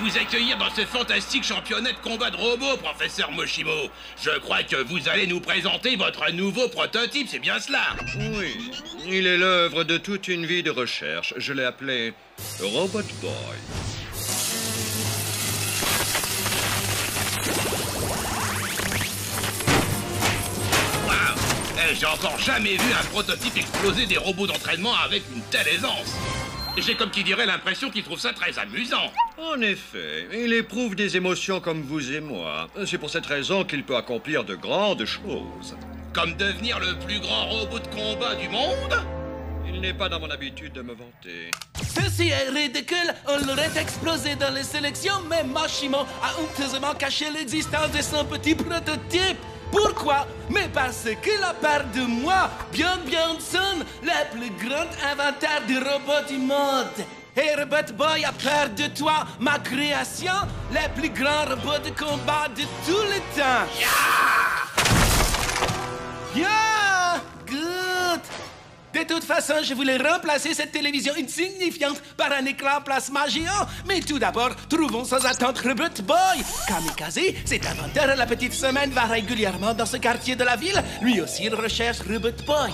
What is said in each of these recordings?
vous accueillir dans ce fantastique championnat de combat de robots, professeur Moshimo. Je crois que vous allez nous présenter votre nouveau prototype, c'est bien cela? Oui, il est l'œuvre de toute une vie de recherche. Je l'ai appelé Robot Boy. J'ai encore jamais vu un prototype exploser des robots d'entraînement avec une telle aisance. J'ai comme qui dirait l'impression qu'il trouve ça très amusant. En effet, il éprouve des émotions comme vous et moi. C'est pour cette raison qu'il peut accomplir de grandes choses. Comme devenir le plus grand robot de combat du monde? Il n'est pas dans mon habitude de me vanter. Ceci est ridicule, on l'aurait explosé dans les sélections, mais Moshimo a honteusement caché l'existence de son petit prototype. Pourquoi? Mais parce qu'il a peur de moi, Björn Björnsson, le plus grand inventeur de robots du monde. Et Robot Boy a peur de toi, ma création, le plus grand robot de combat de tous les temps. Yeah! Good! De toute façon, je voulais remplacer cette télévision insignifiante par un écran plasma géant. Mais tout d'abord, trouvons sans attendre Robot Boy. Kamikaze, cet inventeur à la petite semaine, va régulièrement dans ce quartier de la ville. Lui aussi, il recherche Robot Boy.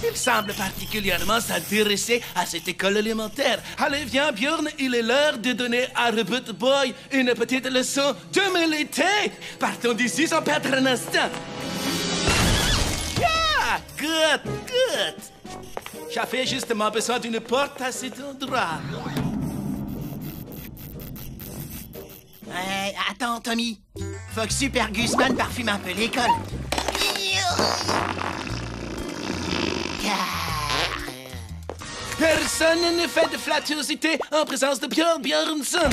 Il semble particulièrement s'intéresser à cette école élémentaire. Allez, viens, Björn, il est l'heure de donner à Robot Boy une petite leçon d'humilité. Partons d'ici sans perdre un instant. Good, good. J'avais justement besoin d'une porte à cet endroit. Attends, Tommy. Faut que Super Guzman parfume un peu l'école. Personne ne fait de flattuosité en présence de Björn Björnsson.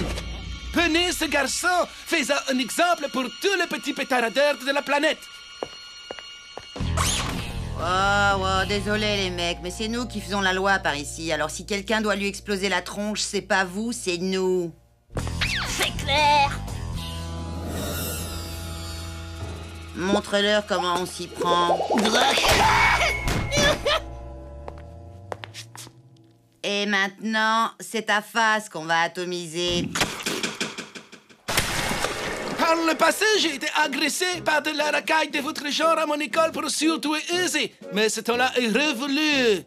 Prenez ce garçon, fais-en un exemple pour tous les petits pétaradeurs de la planète. Oh, désolé les mecs, mais c'est nous qui faisons la loi par ici. Alors si quelqu'un doit lui exploser la tronche, c'est pas vous, c'est nous. C'est clair. Montre-leur comment on s'y prend. Et maintenant, c'est ta face qu'on va atomiser. Par le passé, j'ai été agressé par de la racaille de votre genre à mon école pour surtout et user. Mais ce temps-là est révolu.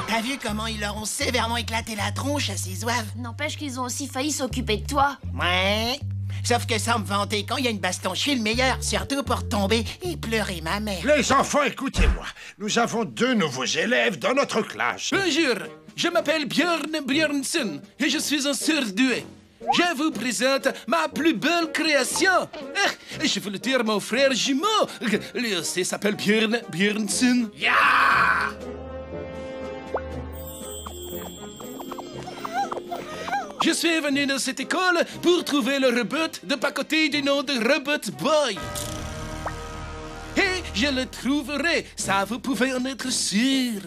T'as vu comment ils leur ont sévèrement éclaté la tronche à ces zouaves? N'empêche qu'ils ont aussi failli s'occuper de toi. Ouais. Sauf que sans me vanter, quand il y a une baston, je suis le meilleur. Surtout pour tomber et pleurer ma mère. Les enfants, écoutez-moi. Nous avons 2 nouveaux élèves dans notre classe. Bonjour, je m'appelle Björn Björnsson et je suis un surdoué. Je vous présente ma plus belle création. Je veux le dire mon frère jumeau. Lui aussi s'appelle Björn Björnsson. Je suis venu dans cette école pour trouver le robot de pacotille du nom de Robot Boy. Et je le trouverai, ça vous pouvez en être sûr.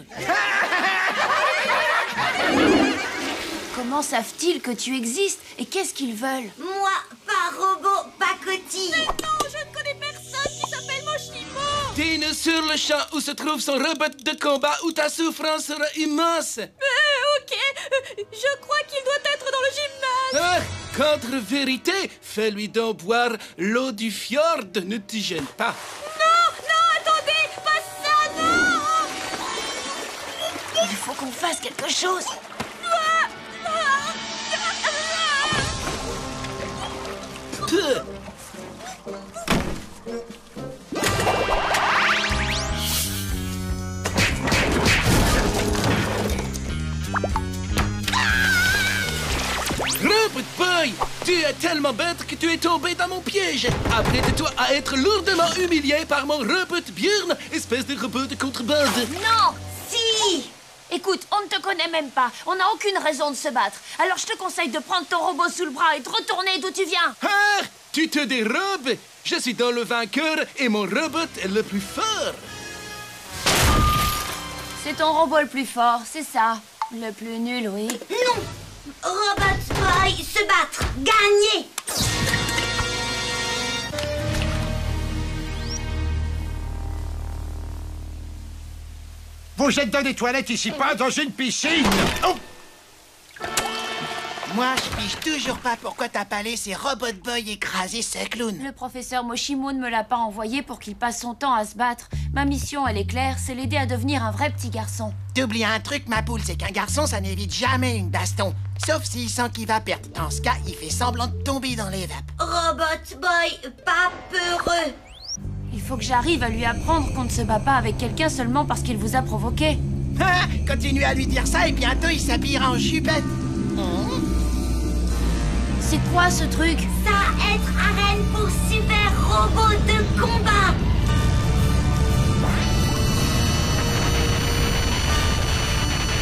Comment savent-ils que tu existes et qu'est-ce qu'ils veulent? Moi, pas robot, pacotille. Mais non, je ne connais personne qui s'appelle Moshimo. Dîne sur le champ où se trouve son robot de combat où ta souffrance sera immense. Ok, je crois qu'il doit être dans le gymnase. Contre-vérité, fais-lui donc boire l'eau du fjord, ne te gêne pas. Non, attendez, pas ça, non. Il faut qu'on fasse quelque chose. Peu. Robot Boy, tu es tellement bête que tu es tombé dans mon piège. Apprête-toi à être lourdement humilié par mon robot Björn, espèce de robot de contrebande. Non, si. Écoute, on ne te connaît même pas. On n'a aucune raison de se battre. Alors je te conseille de prendre ton robot sous le bras et de retourner d'où tu viens. Ah, tu te dérobes. Je suis dans le vainqueur et mon robot est le plus fort. C'est ton robot le plus fort, c'est ça. Le plus nul, oui. Non! Robot Boy, se battre! Gagner! Vous êtes dans des toilettes ici, pas dans une piscine! Oh! Moi, je pige toujours pas pourquoi t'as pas laissé Robot Boy écraser ce clown. Le professeur Moshimo ne me l'a pas envoyé pour qu'il passe son temps à se battre. Ma mission, elle est claire, c'est l'aider à devenir un vrai petit garçon. T'oublies un truc, ma poule, c'est qu'un garçon, ça n'évite jamais une baston. Sauf s'il sent qu'il va perdre. Dans ce cas, il fait semblant de tomber dans les vapes. Robot Boy, pas peureux! Il faut que j'arrive à lui apprendre qu'on ne se bat pas avec quelqu'un seulement parce qu'il vous a provoqué. Ah, continuez à lui dire ça et bientôt il s'habillera en jupette. C'est quoi ce truc? Ça être arène pour super robots de combat!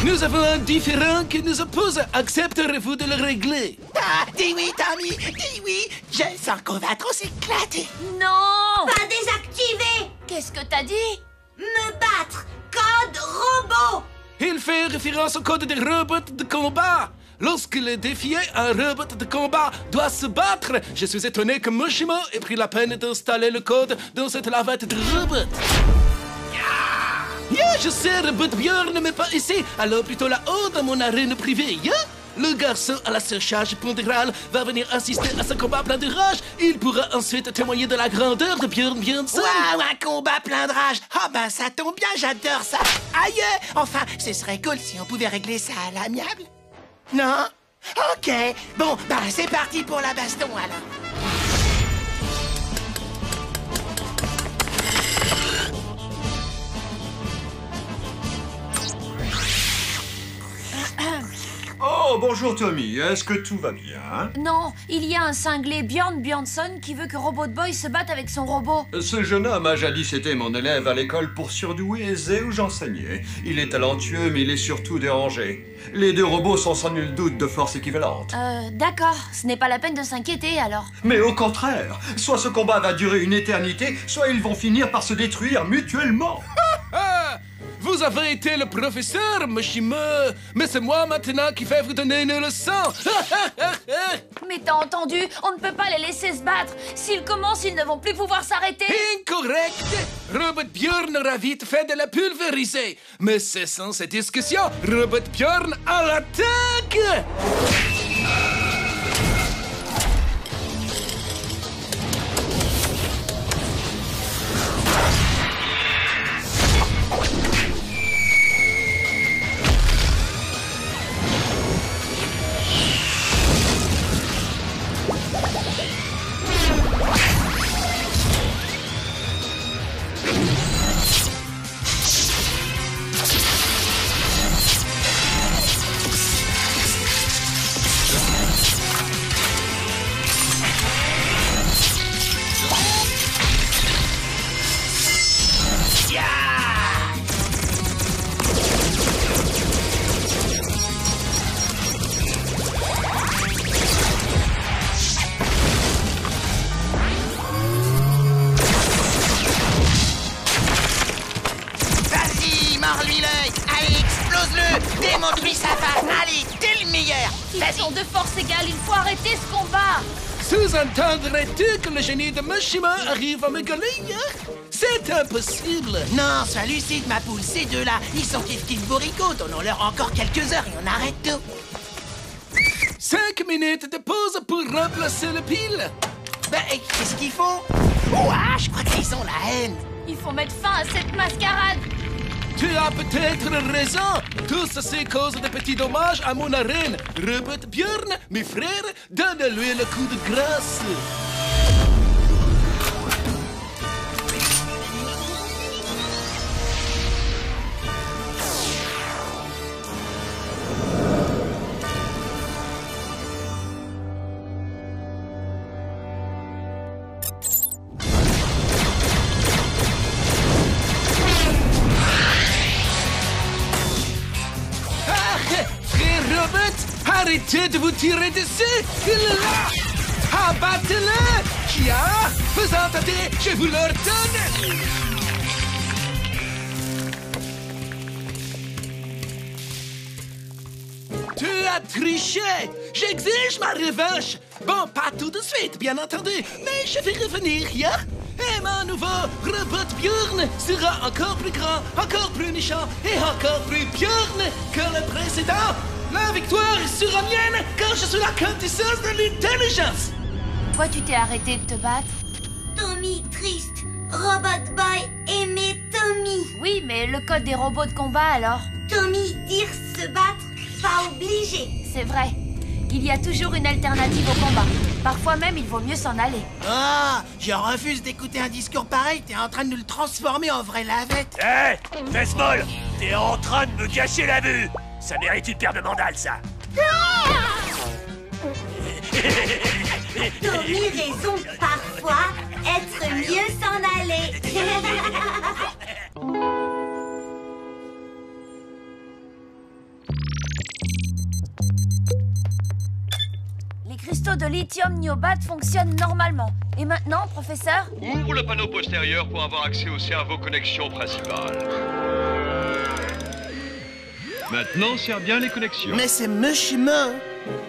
Nous avons un différend qui nous oppose. Accepterez-vous de le régler? Ah, dis oui, Tommy, dis oui. Je sens qu'on va trop s'éclater. Non! Pas désactiver! Qu'est-ce que t'as dit? Me battre! Code robot! Il fait référence au code des robots de combat. Lorsque le défié, un robot de combat, doit se battre. Je suis étonné que Moshimo ait pris la peine d'installer le code dans cette lavette de robot. Je sais, Robot Björn, mais pas ici. Alors plutôt là-haut, dans mon arène privée. Le garçon à la surcharge pondérale va venir assister à ce combat plein de rage. Il pourra ensuite témoigner de la grandeur de Björn Björnsson. Waouh, un combat plein de rage. Ah ben ça tombe bien, j'adore ça. Aïe, enfin, ce serait cool si on pouvait régler ça à l'amiable. Non? Ok. Bon, ben c'est parti pour la baston alors. Oh, bonjour Tommy, est-ce que tout va bien? Non, il y a un cinglé Björn Björnsson qui veut que Robot Boy se batte avec son robot. Ce jeune homme a jadis été mon élève à l'école pour surdoués aisés où j'enseignais. Il est talentueux, mais il est surtout dérangé. Les deux robots sont sans nul doute de force équivalente. D'accord, ce n'est pas la peine de s'inquiéter alors. Mais au contraire, soit ce combat va durer une éternité, soit ils vont finir par se détruire mutuellement. Vous avez été le professeur, Moshimo, mais c'est moi maintenant qui vais vous donner une leçon. Mais t'as entendu, on ne peut pas les laisser se battre. S'ils commencent, ils ne vont plus pouvoir s'arrêter. Incorrect. Robot Björn aura vite fait de la pulvériser. Mais cessons cette discussion. Robot Björn à l'attaque. Mords-lui l'œil. Allez, explose-le. Démontre-lui sa face. Allez, t'es le meilleur. Ils sont de force égale, il faut arrêter ce combat. Sous-entendrais-tu que le génie de Moshimo arrive à me gagner? C'est impossible. Non, sois lucide, ma poule. Ces deux-là, ils sont kiff-kiff bourricots. Donnons-leur encore quelques heures et on arrête tout. 5 minutes de pause pour remplacer le pile. Ben, qu'est-ce qu'ils font? Ouah, je crois qu'ils ont la haine. Il faut mettre fin à cette mascarade. Tu as peut-être raison. Tout ceci cause de petits dommages à mon arène. Robot Björn, mes frères, donne-lui le coup de grâce. Arrêtez de vous tirer dessus! Il est là! Abattez-le! Kia! Présentez, je vous l'ordonne! as triché! J'exige ma revanche! Bon, pas tout de suite, bien entendu, mais je vais revenir, yeah? Et mon nouveau robot Björn sera encore plus grand, encore plus méchant et encore plus Björn que le précédent! La victoire sera mienne quand je suis la quintessence de l'intelligence! Toi, tu t'es arrêté de te battre? Tommy triste. Robot Boy aimait Tommy. Oui, mais le code des robots de combat, alors? Tommy dire se battre, pas obligé. C'est vrai. Il y a toujours une alternative au combat. Parfois même, il vaut mieux s'en aller. Ah, je refuse d'écouter un discours pareil. T'es en train de nous le transformer en vraie lavette. Hé, fesse molle, t'es en train de me gâcher la vue. Ça mérite une paire de mandales, ça. Tommy raison, parfois, être mieux s'en aller. Les cristaux de lithium niobat fonctionnent normalement. Et maintenant, professeur? Ouvre le panneau postérieur pour avoir accès au cerveau connexion principale. Maintenant, serre bien les connexions. Mais c'est Mushimo!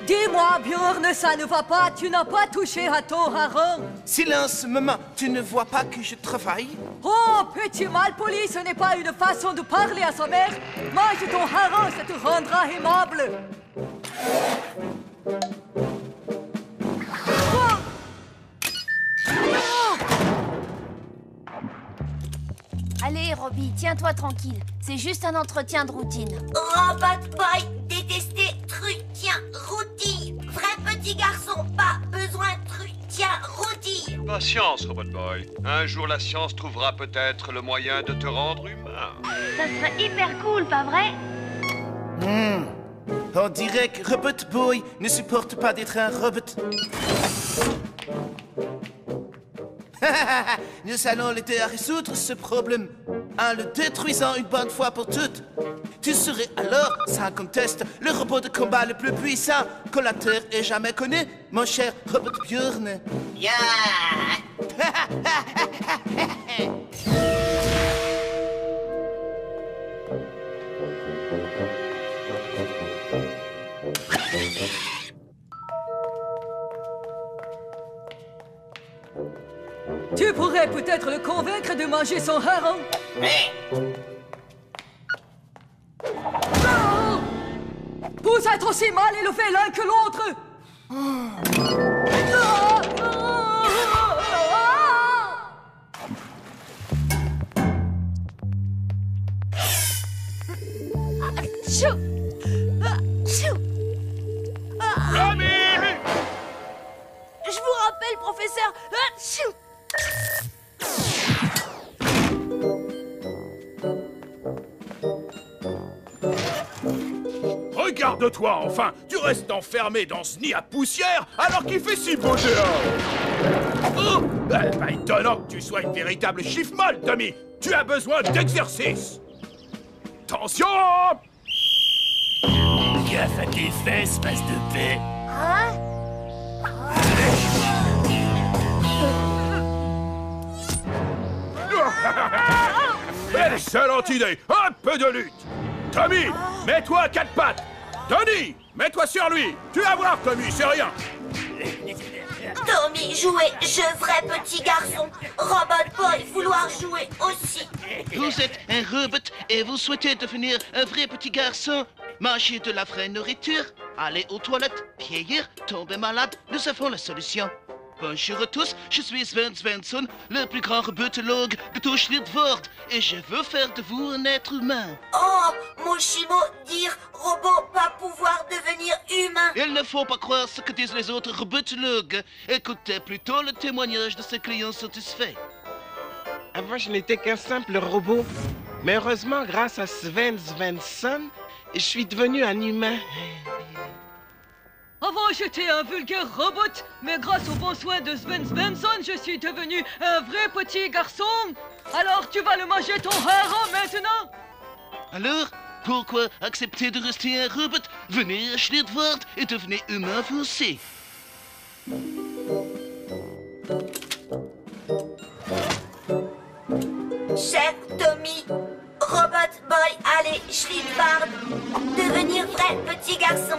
Dis-moi, Björn, ça ne va pas. Tu n'as pas touché à ton hareng. Silence, maman. Tu ne vois pas que je travaille? Oh, petit malpoli, ce n'est pas une façon de parler à sa mère. Mange ton hareng, ça te rendra aimable. Allez, Robbie, tiens-toi tranquille. C'est juste un entretien de routine. Robot Boy détestait Trutien Routille. Vrai petit garçon, pas besoin de Trutien Routille. Patience, Robot Boy. Un jour, la science trouvera peut-être le moyen de te rendre humain. Ça serait hyper cool, pas vrai? On dirait que Robot Boy ne supporte pas d'être un robot. Nous allons l'aider à résoudre ce problème en le détruisant une bonne fois pour toutes. Tu serais alors, sans conteste, le robot de combat le plus puissant que la Terre ait jamais connu, mon cher Robot Björn. Yeah. Tu pourrais peut-être le convaincre de manger son hareng. Non! Vous êtes aussi mal élevés l'un que l'autre. Chou! Chou! Je vous rappelle, professeur. Chou! Regarde-toi, enfin. Tu restes enfermé dans ce nid à poussière alors qu'il fait si beau dehors. Oh, pas étonnant que tu sois une véritable chiffre molle, Tommy. Tu as besoin d'exercice. Attention! Gaffe à tes fesses, passe de paix. Hein? Excellente idée. Un peu de lutte. Tommy, mets-toi à quatre pattes. Tony, mets-toi sur lui. Tu vas voir, Tommy, c'est rien. Tommy jouer, je vrai petit garçon. Robot Boy vouloir jouer aussi. Vous êtes un robot et vous souhaitez devenir un vrai petit garçon. Manger de la vraie nourriture, aller aux toilettes, vieillir, tomber malade, nous avons la solution. Bonjour à tous, je suis Sven Svensson, le plus grand robotologue de tout Schlittvord, et je veux faire de vous un être humain. Oh, Moshimo dire robot pas pouvoir devenir humain. Il ne faut pas croire ce que disent les autres robotologues. Écoutez plutôt le témoignage de ces clients satisfaits. Avant, je n'étais qu'un simple robot. Mais heureusement, grâce à Sven Svensson, je suis devenu un humain. Avant, j'étais un vulgaire robot, mais grâce aux bons soins de Sven Svensson, je suis devenu un vrai petit garçon. Alors, tu vas le manger ton hareng maintenant. Alors, pourquoi accepter de rester un robot? Venez à Schlittvord et devenez humain vous aussi. Cher Tommy, Robot Robot Boy, allez, Schlitbard. Devenir vrai petit garçon.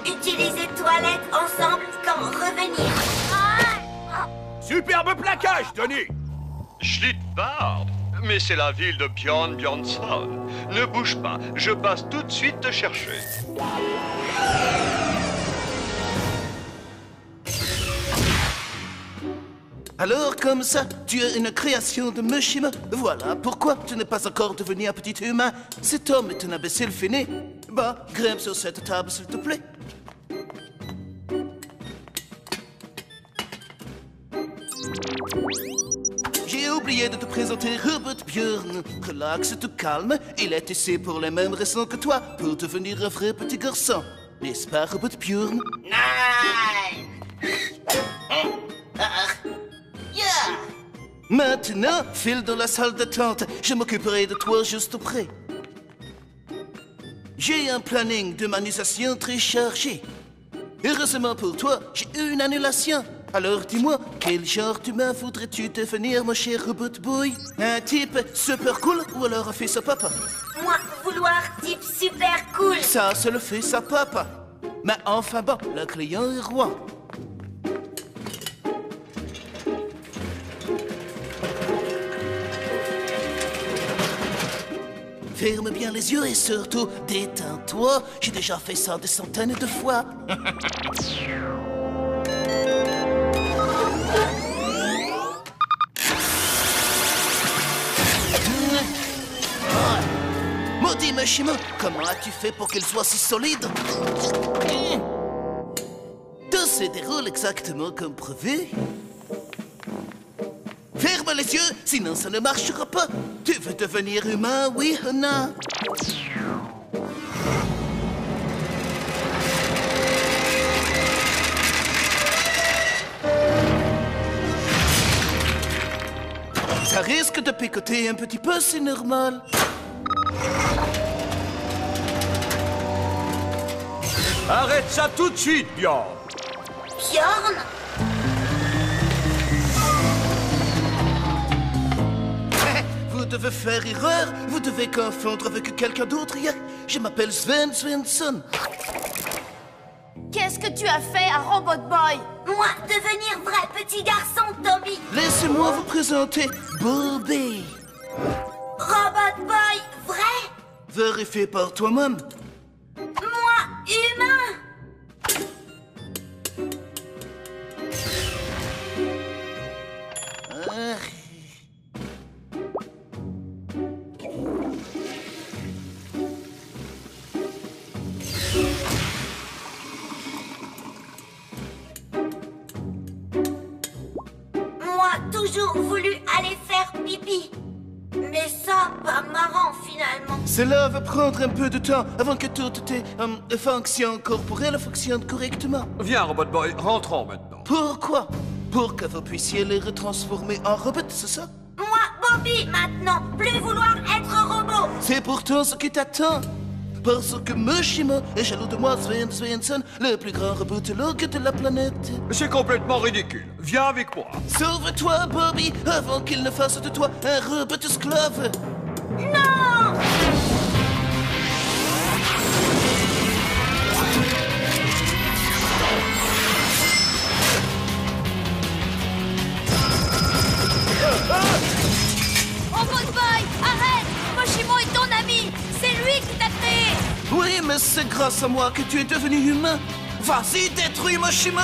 Utiliser toilettes ensemble quand revenir. Superbe plaquage, Tony. Schlitbard? Mais c'est la ville de Bjorn Bjornsson. Ne bouge pas, je passe tout de suite te chercher. Alors, comme ça, tu es une création de Mushima. Voilà pourquoi tu n'es pas encore devenu un petit humain. Cet homme est un imbécile fini. Bah, grimpe sur cette table, s'il te plaît. J'ai oublié de te présenter Robot Bjorn. Relax, tout calme. Il est ici pour les mêmes raisons que toi, pour devenir un vrai petit garçon. N'est-ce pas, Robot Bjorn? Maintenant, file dans la salle d'attente. Je m'occuperai de toi juste après. J'ai un planning d'humanisation très chargé. Heureusement pour toi, j'ai eu une annulation. Alors dis-moi, quel genre d'humain voudrais-tu devenir, mon cher Robot Boy? Un type super cool ou alors un fils à papa? Moi, vouloir type super cool. Ça, c'est le fils à papa. Mais enfin bon, le client est roi. Ferme bien les yeux et surtout, détends-toi. J'ai déjà fait ça des centaines de fois. Maudit Mushima, comment as-tu fait pour qu'elle soit si solide? Tout se déroule exactement comme prévu. Ferme les yeux, sinon ça ne marchera pas. Tu veux devenir humain, oui ou non? Ça risque de picoter un petit peu, c'est normal. Arrête ça tout de suite, Bjorn. Bjorn? Vous devez faire erreur, vous devez confondre avec quelqu'un d'autre. Je m'appelle Sven Svensson. Qu'est-ce que tu as fait à Robot Boy? Moi, devenir vrai petit garçon, Tommy. Laissez-moi vous présenter Bobby. Robot Boy, vrai? Vérifie par toi-même. Moi, humain. Toujours voulu aller faire pipi. Mais ça, pas marrant finalement. Cela va prendre un peu de temps avant que toutes tes fonctions corporelles fonctionnent correctement. Viens, Robot Boy, rentrons maintenant. Pourquoi? Pour que vous puissiez les retransformer en robots, c'est ça? Moi, Bobby, maintenant, plus vouloir être robot. C'est pourtant ce qui t'attend. Parce que Mushima est jaloux de moi, Sven Svensson, le plus grand robotologue de la planète. C'est complètement ridicule. Viens avec moi. Sauve-toi, Bobby, avant qu'il ne fasse de toi un robot esclave. Non! Robot Boy, arrête! Mushima est ton ami! C'est lui qui t'a créé! Oui, mais c'est grâce à moi que tu es devenu humain. Vas-y, détruis Mushima!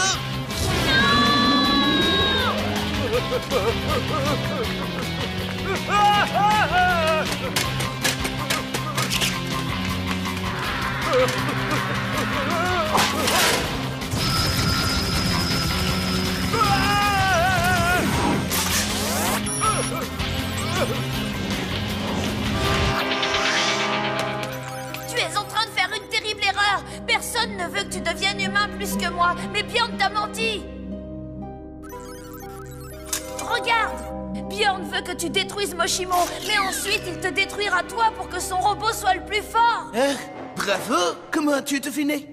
Tu es en train de faire une terrible erreur. Personne ne veut que tu deviennes humain plus que moi. Mais Bjorn t'a menti. Regarde, Bjorn veut que tu détruises Moshimo, mais ensuite il te détruira toi pour que son robot soit le plus fort. Bravo! Comment as-tu deviné?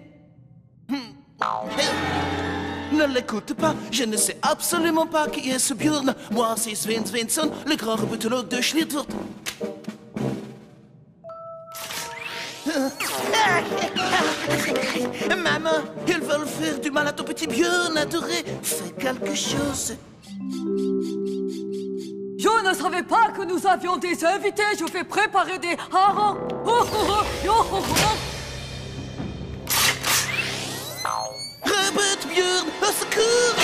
Ne l'écoute pas, je ne sais absolument pas qui est ce Bjorn. Moi, c'est Sven Svensson, le grand robotologue de Schlitwort. Maman, ils veulent faire du mal à ton petit Björn adoré. Fais quelque chose. Je ne savais pas que nous avions des invités. Je vais préparer des harengs. Oh, oh, oh, oh, oh, oh. Robot Björn, au secours!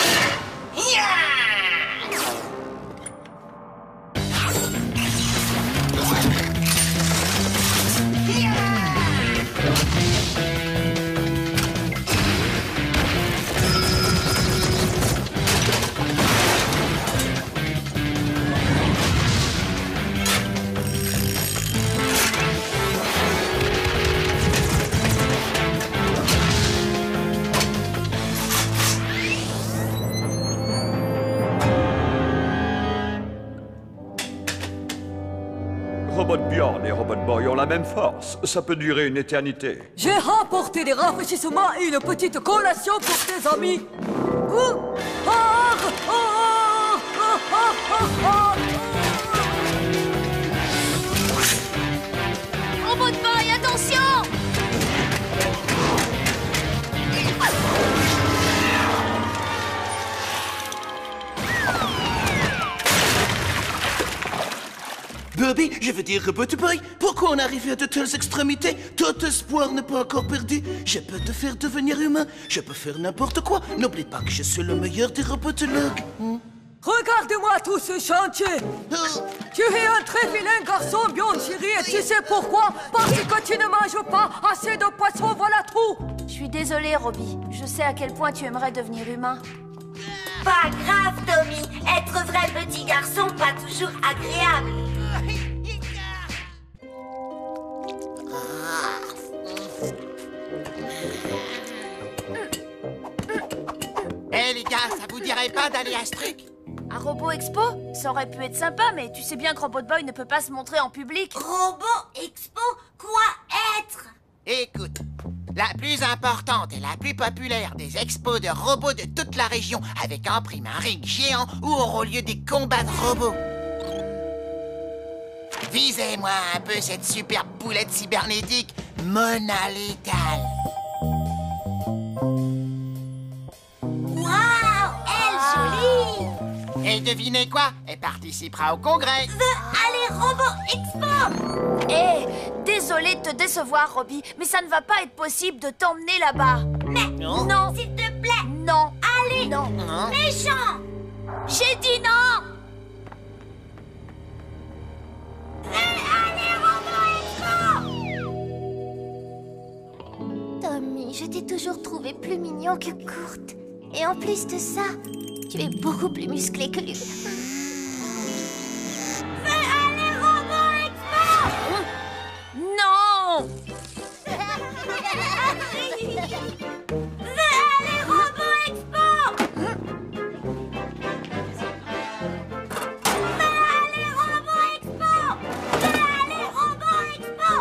Robot Bjorn et Robot Boy ont la même force. Ça peut durer une éternité. J'ai rapporté des rafraîchissements et une petite collation pour tes amis. Robot Boy, attention! Bobby, je veux dire Robot Boy, pourquoi on arrive à de telles extrémités? Tout espoir n'est pas encore perdu. Je peux te faire devenir humain, je peux faire n'importe quoi. N'oublie pas que je suis le meilleur des robotologues. Regarde-moi tout ce chantier. Tu es un très vilain garçon, Bjorn chéri, et tu sais pourquoi? Parce que tu ne manges pas assez de poissons, voilà tout. Je suis désolée, Robbie. Je sais à quel point tu aimerais devenir humain. Pas grave, Tommy. Être vrai petit garçon, pas toujours agréable. Eh les gars, ça vous dirait pas d'aller à ce truc? Un robot expo? Ça aurait pu être sympa, mais tu sais bien que Robot Boy ne peut pas se montrer en public. Robot expo? Quoi être? Écoute, la plus importante et la plus populaire des expos de robots de toute la région, avec en prime un ring géant où auront lieu des combats de robots. Visez-moi un peu cette superbe boulette cybernétique, Mona Lethal. Waouh, elle jolie! Et devinez quoi? Elle participera au congrès. Allez, Robot Expo! Désolée de te décevoir, Robbie, mais ça ne va pas être possible de t'emmener là-bas. Mais non, s'il te plaît! non, Allez! non, Méchant! j'ai dit non. Allez, Robot Expo! Tommy, je t'ai toujours trouvé plus mignon que Kurt. Et en plus de ça, tu es beaucoup plus musclé que lui. Allez, Robot Expo! Non. Allez, Robot Expo! Allez, Robot Expo! Allez, Robot Expo!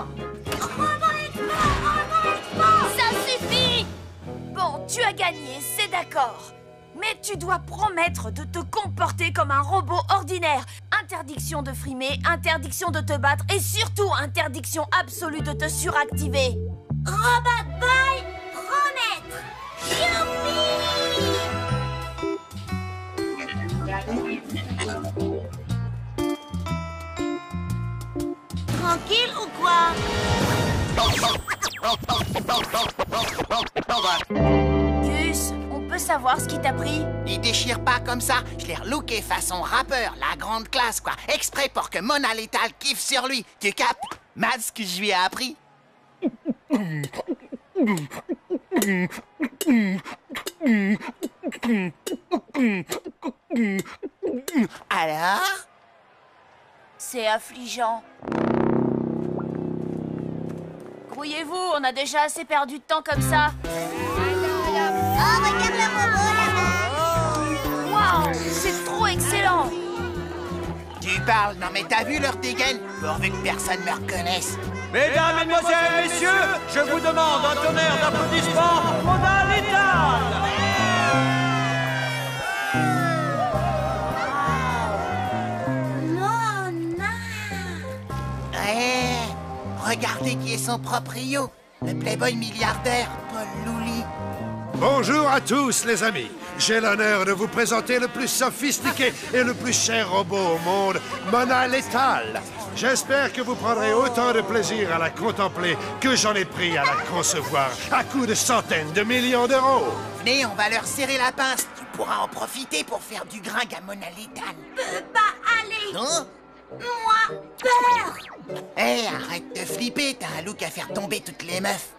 Robot Expo! Robot Expo! Ça suffit. Bon, tu as gagné, c'est d'accord. Mais tu dois promettre de te comporter comme un robot ordinaire. Interdiction de frimer, interdiction de te battre et surtout interdiction absolue de te suractiver. Robot Boy, promettre! Youpi! Tranquille ou quoi? Gus, on peut savoir ce qui t'a pris? Il déchire pas comme ça. Je l'ai relooké façon rappeur, la grande classe, quoi. Exprès pour que Mona Lethal kiffe sur lui. Tu captes? Matt, ce que je lui ai appris. Alors? C'est affligeant. Grouillez-vous, on a déjà assez perdu de temps comme ça. Oh, regarde le robot là-bas! Waouh, c'est trop excellent! Tu parles, non mais t'as vu leur dégaine? Pourvu que personne me reconnaisse. Mesdames, Mesdemoiselles, Messieurs, je vous demande un tonnerre d'applaudissements pour Mona Lethal. regardez qui est son proprio. Le playboy milliardaire, Paul Louli. Bonjour à tous, les amis. J'ai l'honneur de vous présenter le plus sophistiqué et le plus cher robot au monde, Mona Lethal. J'espère que vous prendrez autant de plaisir à la contempler que j'en ai pris à la concevoir, à coups de centaines de millions d'euros. Venez, on va leur serrer la pince. Tu pourras en profiter pour faire du gringue à Mona Lethal. Peux pas aller. Hein? Moi, peur. Hé, arrête de flipper, t'as un look à faire tomber toutes les meufs.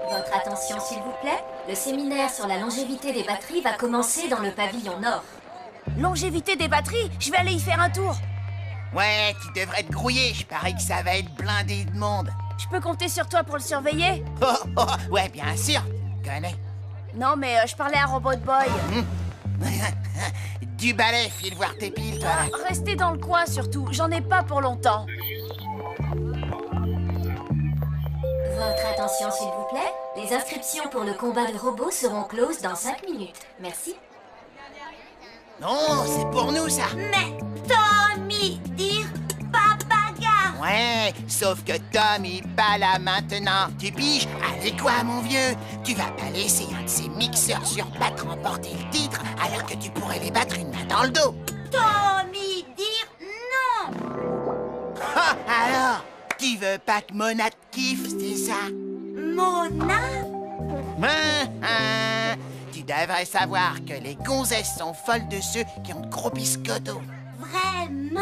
Votre attention, s'il vous plaît. Le séminaire sur la longévité des batteries va commencer dans le pavillon nord. Longévité des batteries? Je vais aller y faire un tour. Ouais, tu devrais te grouiller. Je parie que ça va être blindé de monde. Je peux compter sur toi pour le surveiller? Ouais, bien sûr. Tu connais. Non, mais je parlais à Robot Boy. Du balai, file voir tes piles, toi. Restez dans le coin, surtout. J'en ai pas pour longtemps. Votre attention, s'il vous plaît. Les inscriptions pour le combat de robots seront closes dans 5 minutes. Merci. Non, c'est pour nous, ça. Mais Tommy, dire pas bagarre. Ouais, sauf que Tom est pas là maintenant. Tu piges? Allez quoi, mon vieux? Tu vas pas laisser un de ces mixeurs sur pattes remporter le titre alors que tu pourrais les battre une main dans le dos. Tommy, dire non. Ah, alors, tu veux pas que Mona te kiffe, c'est ça? Mona? Tu devrais savoir que les gonzesses sont folles de ceux qui ont de gros biscottos. Vraiment?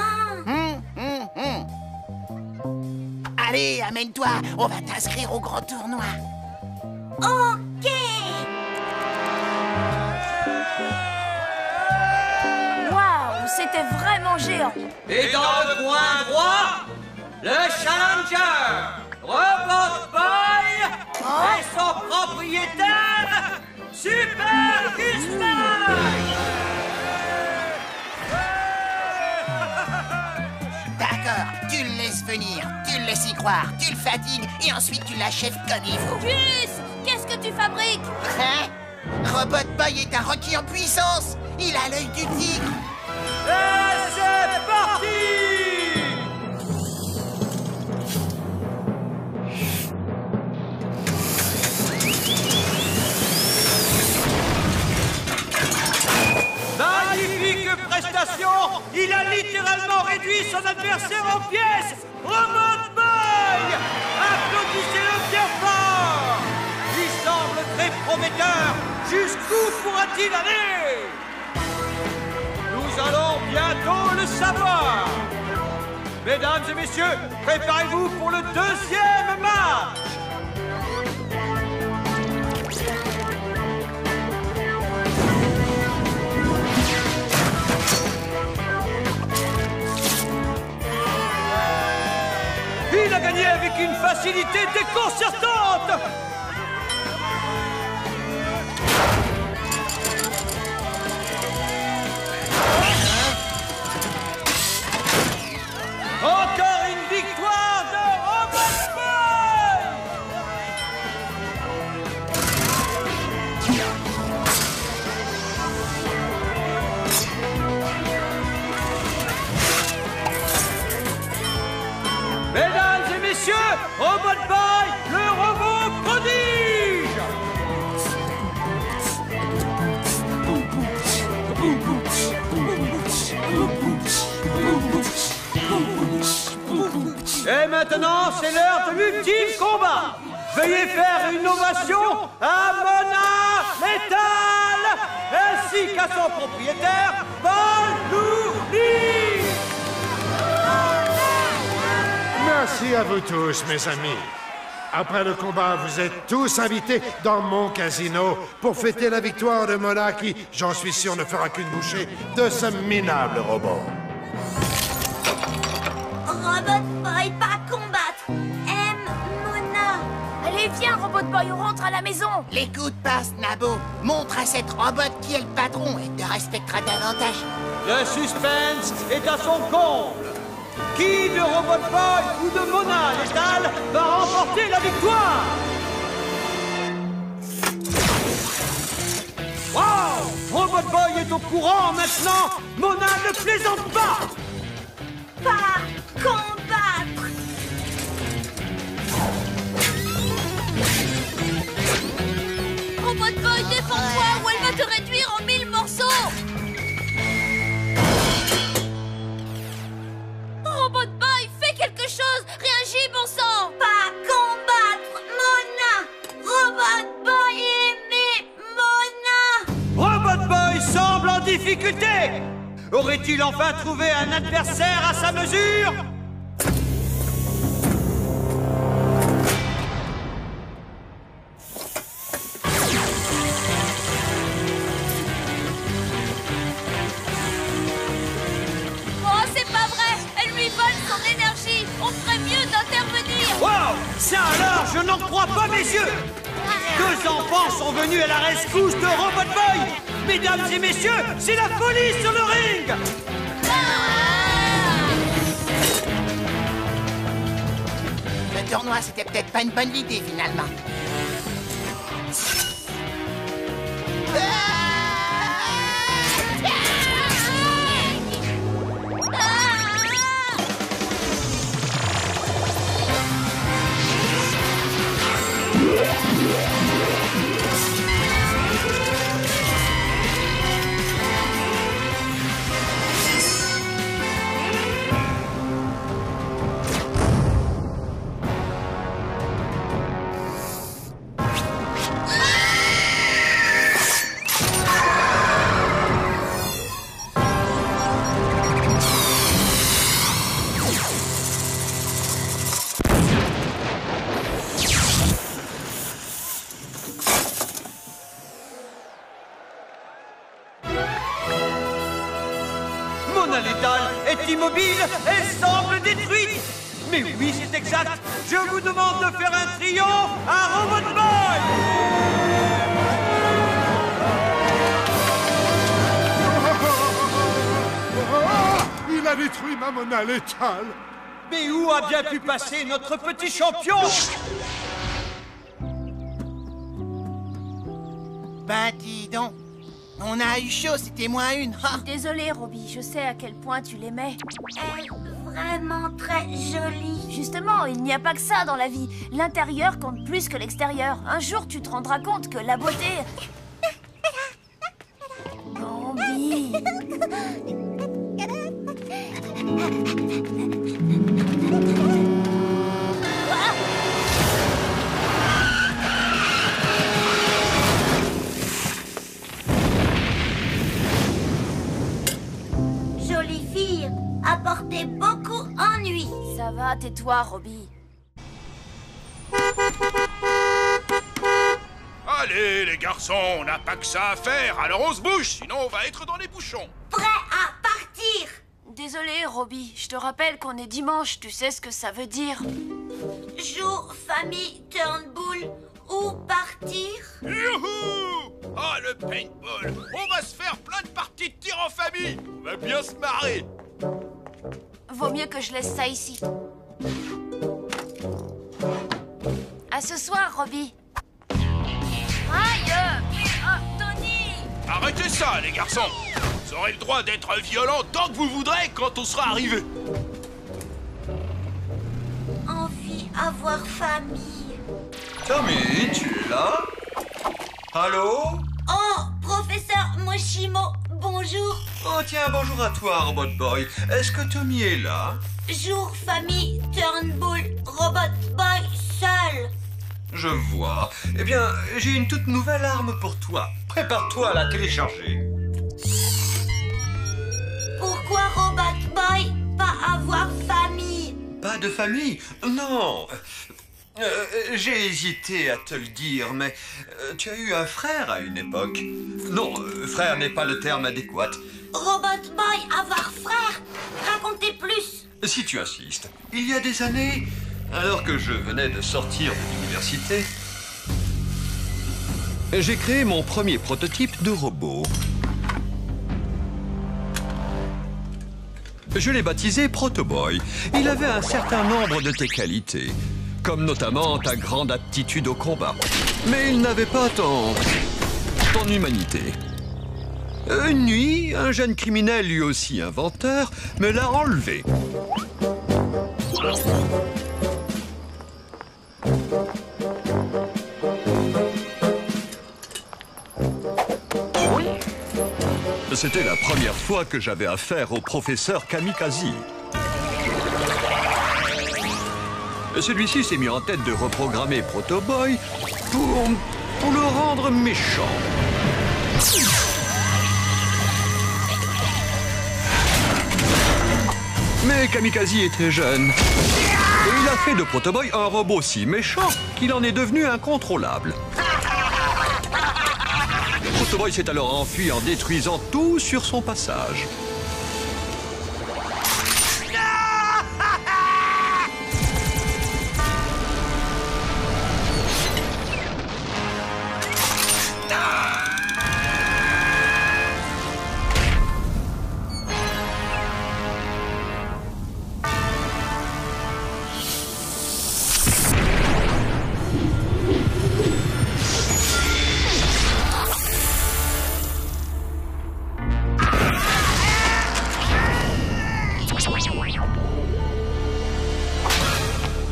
Allez, amène-toi, on va t'inscrire au grand tournoi. Ok. Waouh, c'était vraiment géant. Et dans le coin droit, le challenger, Robot Boy et son propriétaire, Super Guzman. D'accord, tu le laisses venir, tu le laisses y croire, tu le fatigues et ensuite tu l'achèves comme il faut. Gus, qu'est-ce que tu fabriques? Hein? Robot Boy est un Rocky en puissance. Il a l'œil du tigre. Et c'est parti! Magnifique prestation! Il a littéralement réduit son adversaire en pièces! Robot Boy! Applaudissez-le bien fort! Il semble très prometteur! Jusqu'où pourra-t-il aller? Nous allons bientôt le savoir! Mesdames et messieurs, préparez-vous pour le deuxième match! Il a gagné avec une facilité déconcertante! Encore une victoire de Robot Boy! Mesdames et messieurs, Robot Boy, le robot prodige! Et maintenant, c'est l'heure de l'ultime combat. Veuillez faire une ovation à Mona Lethal ainsi qu'à son propriétaire, Paul Louli. Merci à vous tous, mes amis. Après le combat, vous êtes tous invités dans mon casino pour fêter la victoire de Mona qui, j'en suis sûr, ne fera qu'une bouchée de ce minable robot. Robot Boy, pas combattre. Aime Mona. Allez, viens, Robot Boy, on rentre à la maison. Les coups de passe, Nabo. Montre à cette robot qui est le patron et te respectera davantage. Le suspense est à son comble. Qui de Robot Boy ou de Mona Lethal va remporter la victoire? Wow! Robot Boy est au courant maintenant. Mona ne plaisante pas. Pas combattre. difficulté. Aurait-il enfin trouvé un adversaire à sa mesure? Oh, c'est pas vrai! Elle lui vole son énergie! On ferait mieux d'intervenir! Wow! Ça alors, je n'en crois pas mes yeux! 2 enfants sont venus à la rescousse de Robot Boy! Mesdames et messieurs, c'est la folie sur le ring! Le tournoi, c'était peut-être pas une bonne idée, finalement. Mona Lethal est immobile, elle semble détruite. Mais oui, c'est exact. Je vous demande de faire un triomphe à Robot Boy. Il a détruit ma Mona Lethal. Mais où a bien pu passer notre petit champion? Ben, dis donc. On a eu chaud, c'était -1. Ah. Désolée, Robbie, je sais à quel point tu l'aimais. Elle est vraiment très jolie. Justement, il n'y a pas que ça dans la vie. L'intérieur compte plus que l'extérieur. Un jour, tu te rendras compte que la beauté... Bambi. Jolie fille, apportez beaucoup ennui. Ça va, tais-toi, Robbie. Allez, les garçons, on n'a pas que ça à faire, alors on se bouge, sinon on va être dans les bouchons. Prêt à partir. Désolé, Robbie, je te rappelle qu'on est dimanche, tu sais ce que ça veut dire. Jour, famille, Turnbull, où partir? Youhou! Ah, le paintball! On va se faire plein de parties de tir en famille! On va bien se marrer! Vaut mieux que je laisse ça ici. À ce soir, Robbie. Aïe! Tony! Arrêtez ça, les garçons! Vous aurez le droit d'être violents tant que vous voudrez quand on sera arrivé. Envie avoir famille. Tommy, tu es là? Allô? Oh, professeur Moshimo, bonjour. Oh tiens, bonjour à toi, Robot Boy. Est-ce que Tommy est là? Jour, famille, Turnbull, Robot Boy, seul. Je vois. Eh bien, j'ai une toute nouvelle arme pour toi. Prépare-toi à la télécharger. Pourquoi Robot Boy pas avoir famille? Pas de famille? Non. J'ai hésité à te le dire, mais tu as eu un frère à une époque. Non, frère n'est pas le terme adéquat. Robot Boy avoir frère? Racontez plus. Si tu insistes. Il y a des années, alors que je venais de sortir de l'université, j'ai créé mon premier prototype de robot. Je l'ai baptisé Protoboy. Il avait un certain nombre de tes qualités, comme notamment ta grande aptitude au combat. Mais il n'avait pas ton humanité. Une nuit, un jeune criminel, lui aussi inventeur, me l'a enlevé. C'était la première fois que j'avais affaire au professeur Kamikaze. Celui-ci s'est mis en tête de reprogrammer Protoboy pour le rendre méchant. Mais Kamikaze était jeune. Et il a fait de Protoboy un robot si méchant qu'il en est devenu incontrôlable. Protoboy s'est alors enfui en détruisant tout sur son passage.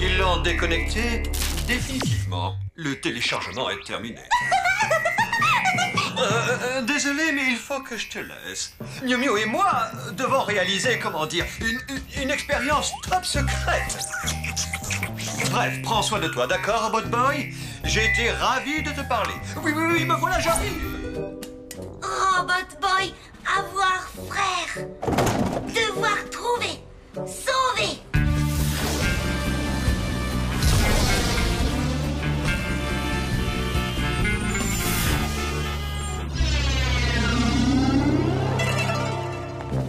Ils l'ont déconnecté définitivement. Le téléchargement est terminé. Désolé, mais il faut que je te laisse. Miu Miu et moi devons réaliser, comment dire, une expérience top secrète. Bref, prends soin de toi, d'accord, Robot Boy? J'ai été ravi de te parler. Oui, me voilà, j'arrive. Robot Boy, avoir frère. Devoir trouver. Sauver.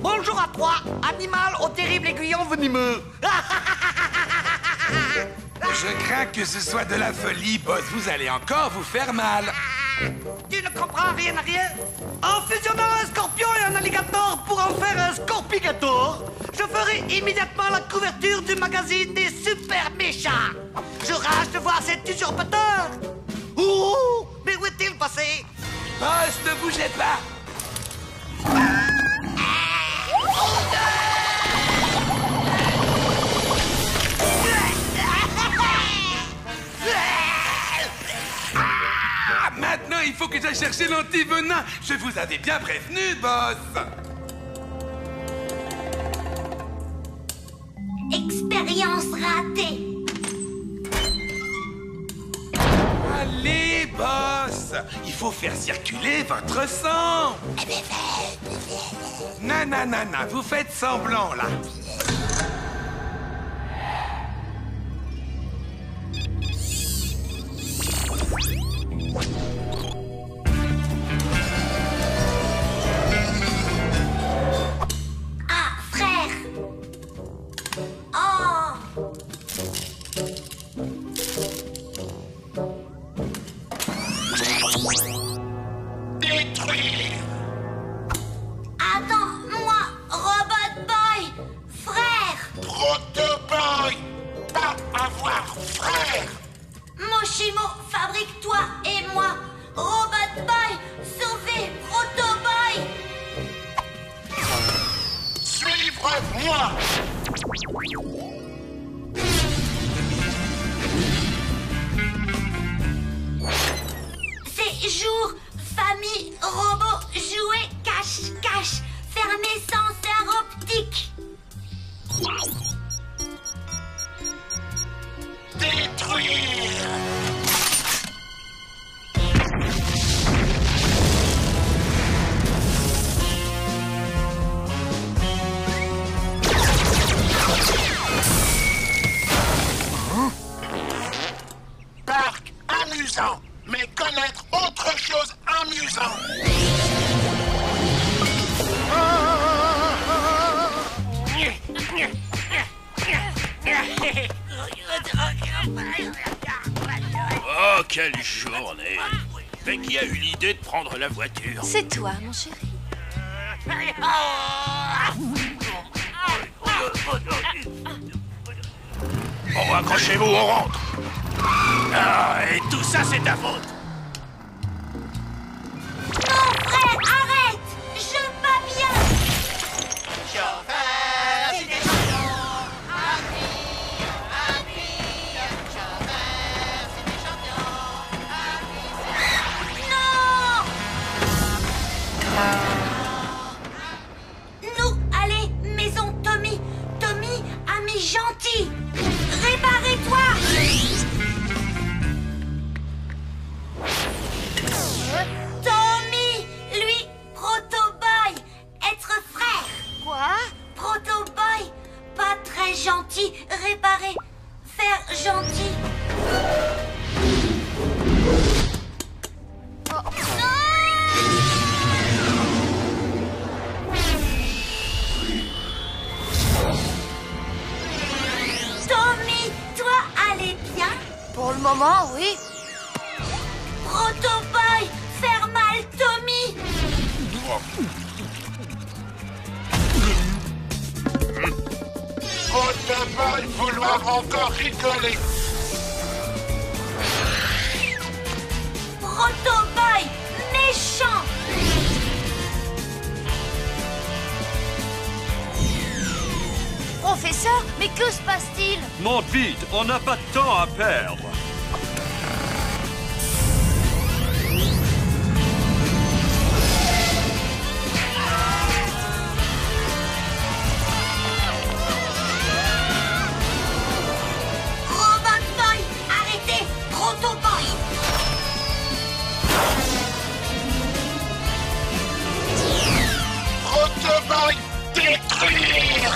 Bonjour à toi, animal au terrible aiguillon venimeux. Je crains que ce soit de la folie, boss. Vous allez encore vous faire mal. Tu ne comprends rien à rien? En fusionnant un scorpion et un alligator pour en faire un scorpigator, je ferai immédiatement la couverture du magazine des super méchants. Je rage de voir cet usurpateur. Ouh, mais où est-il passé? Boss, ne bougez pas. Maintenant, il faut que j'aille chercher l'antivenin. Je vous avais bien prévenu, boss. Expérience ratée. Allez, boss. Il faut faire circuler votre sang. Non, vous faites semblant, là. Ah, frère. Oh. Détruire. Attends, moi, Robot Boy, frère. Protoboy. Pas avoir frère. Moshimo, fabrique-toi et moi. Robot Boy, sauvez Protoboy. Suivez-moi. C'est jour, famille, robot, jouets, cache-cache, fermez senseur optique. Détruire. Parc amusant, mais connaître autre chose amusant. Oh, quelle journée! Mais qui a eu l'idée de prendre la voiture? C'est toi, mon chéri. Bon, accrochez-vous, on rentre! Ah, et tout ça, c'est ta faute! Non, frère, arrête! Je vais bien! Chauffeur, c'est des champions. Chauffeur, c'est des champions. Non! Nous, allez, maison Tommy. Tommy, ami gentil. Réparez-toi! gentil. Tommy, toi, allez bien? Pour le moment, oui. Protoboy, faire mal Tommy. Protoboy vouloir encore rigoler. Protoboy, méchant. Professeur, mais que se passe-t-il? Monte vite, on n'a pas de temps à perdre. Robot Boy, arrêtez. Protoboy. Protoboy, détruire.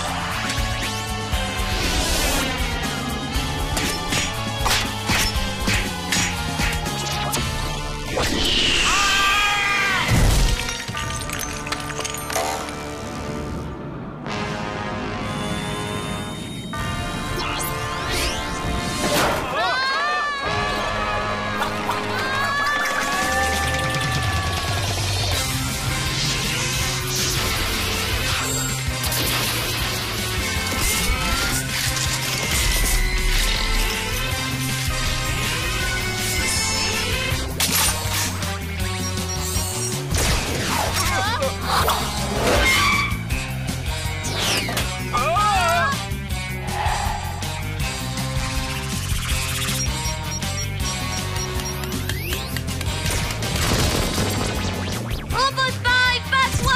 Robot Boy, bats-toi!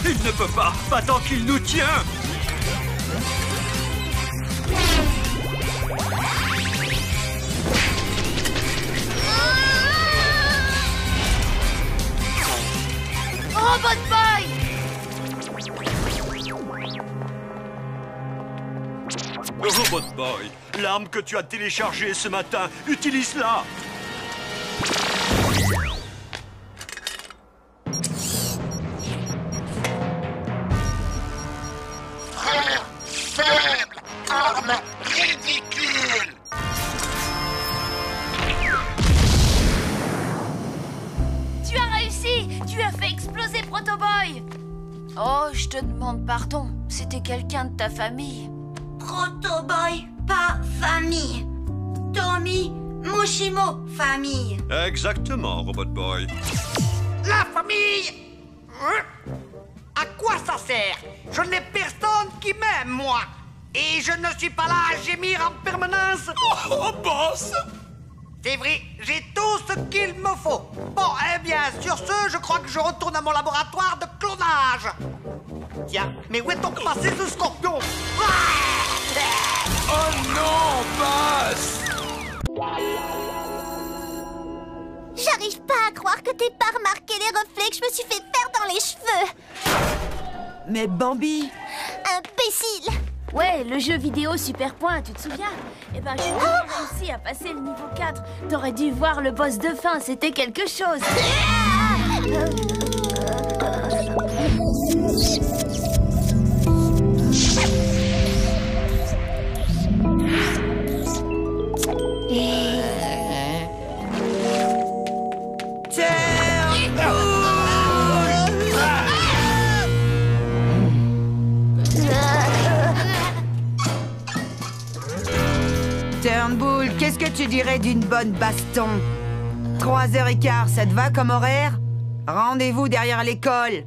Il ne peut pas tant qu'il nous tient. Robot Boy! Robot Boy, l'arme que tu as téléchargée ce matin, utilise-la. Frère faible, arme ridicule. Tu as réussi! Tu as fait exploser Protoboy! Oh, je te demande pardon. C'était quelqu'un de ta famille. Protoboy, pas famille. Tommy, Moshimo, famille. Exactement, Robot Boy. La famille! À quoi ça sert? Je n'ai personne qui m'aime, moi. Et je ne suis pas là à gémir en permanence. Oh, boss! C'est vrai, j'ai tout ce qu'il me faut. Bon, eh bien, sur ce, je crois que je retourne à mon laboratoire de clonage. Tiens, mais où est donc passé ce scorpion? Oh non, boss! J'arrive pas à croire que t'aies pas remarqué les reflets que je me suis fait faire dans les cheveux. Mais Bambi... Imbécile! Ouais, le jeu vidéo Super Point, tu te souviens? Eh ben, j'ai réussi à passer le niveau 4. T'aurais dû voir le boss de fin, c'était quelque chose. Turnbull, qu'est-ce que tu dirais d'une bonne baston? 3h15, ça te va comme horaire? Rendez-vous derrière l'école.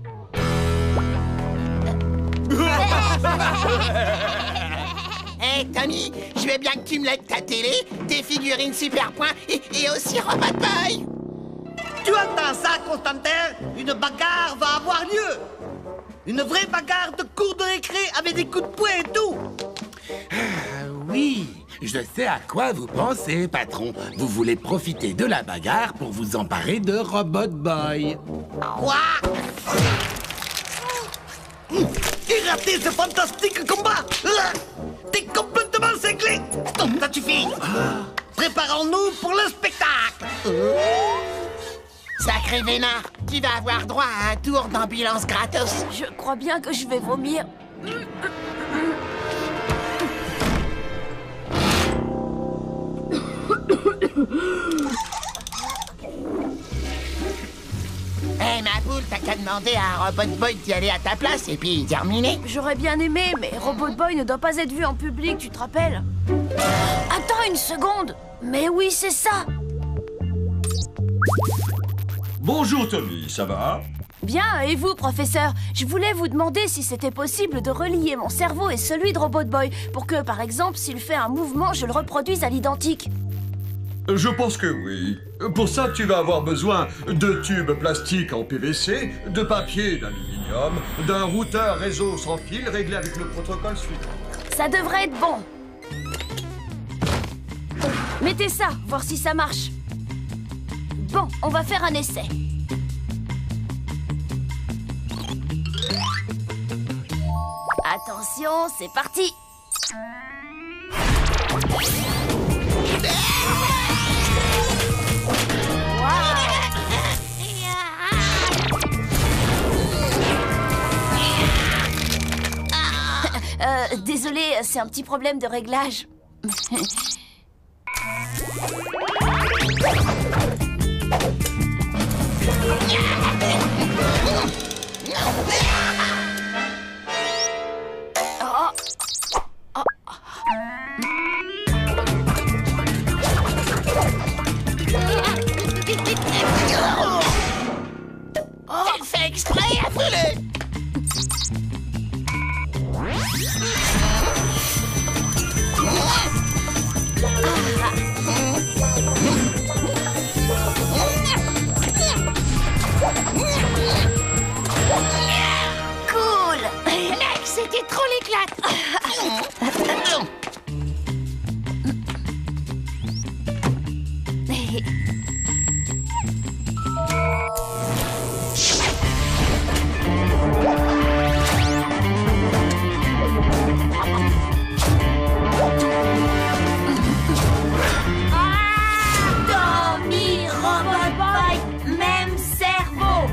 Hé, Tommy, je veux bien que tu me lèves ta télé, tes figurines Super Point et aussi Robot Boy. Tu entends ça, Constantin? Une bagarre va avoir lieu. Une vraie bagarre de cour de récré avec des coups de poing et tout. Oui, je sais à quoi vous pensez, patron. Vous voulez profiter de la bagarre pour vous emparer de Robot Boy. Quoi? J'ai raté ce fantastique combat. T'es complètement cinglé. Stop, ça suffit. Préparons-nous pour le spectacle. Sacré vénard, tu vas avoir droit à un tour d'ambulance gratos. Je crois bien que je vais vomir. Hé, ma poule, t'as qu'à demander à un Robot Boy d'y aller à ta place et puis terminé. J'aurais bien aimé, mais Robot Boy ne doit pas être vu en public, tu te rappelles? Attends une seconde. Mais oui, c'est ça. Bonjour Tommy, ça va? Bien, et vous, professeur? Je voulais vous demander si c'était possible de relier mon cerveau et celui de Robot Boy pour que, par exemple, s'il fait un mouvement, je le reproduise à l'identique. Je pense que oui. Pour ça, tu vas avoir besoin de tubes plastiques en PVC, de papier d'aluminium, d'un routeur réseau sans fil réglé avec le protocole suivant. Ça devrait être bon. Mettez ça, voir si ça marche. Bon, on va faire un essai. Attention, c'est parti. Désolé, c'est un petit problème de réglage. Tu le fais exprès, affreux! Cool! Mec, c'était trop l'éclate! Tommy, Robot Boy, même cerveau!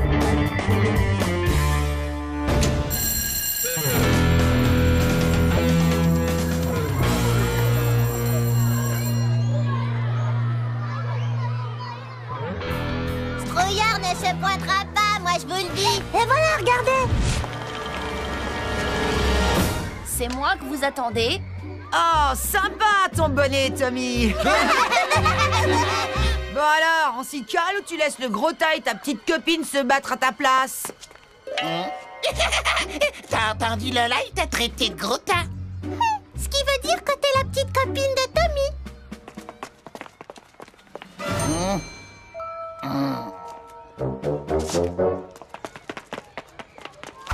Trouillard ne se pointera pas, moi je vous le dis. Et voilà, regardez. C'est moi que vous attendez? Oh, sympa ton bonnet, Tommy. Bon alors, on s'y cale ou tu laisses le gros tas et ta petite copine se battre à ta place? T'as entendu Lola, il t'a traité de gros tas. Ce qui veut dire que t'es la petite copine de Tommy.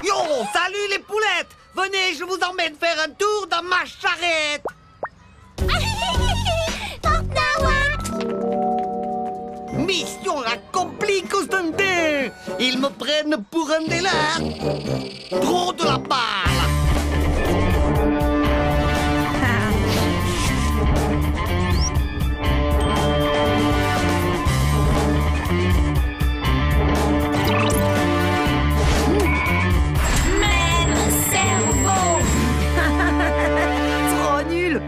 Yo, salut les poulettes. Venez, je vous emmène faire un tour dans ma charrette. Mission accomplie, Constantin. Ils me prennent pour un délire. Trop de la balle. Trop nul.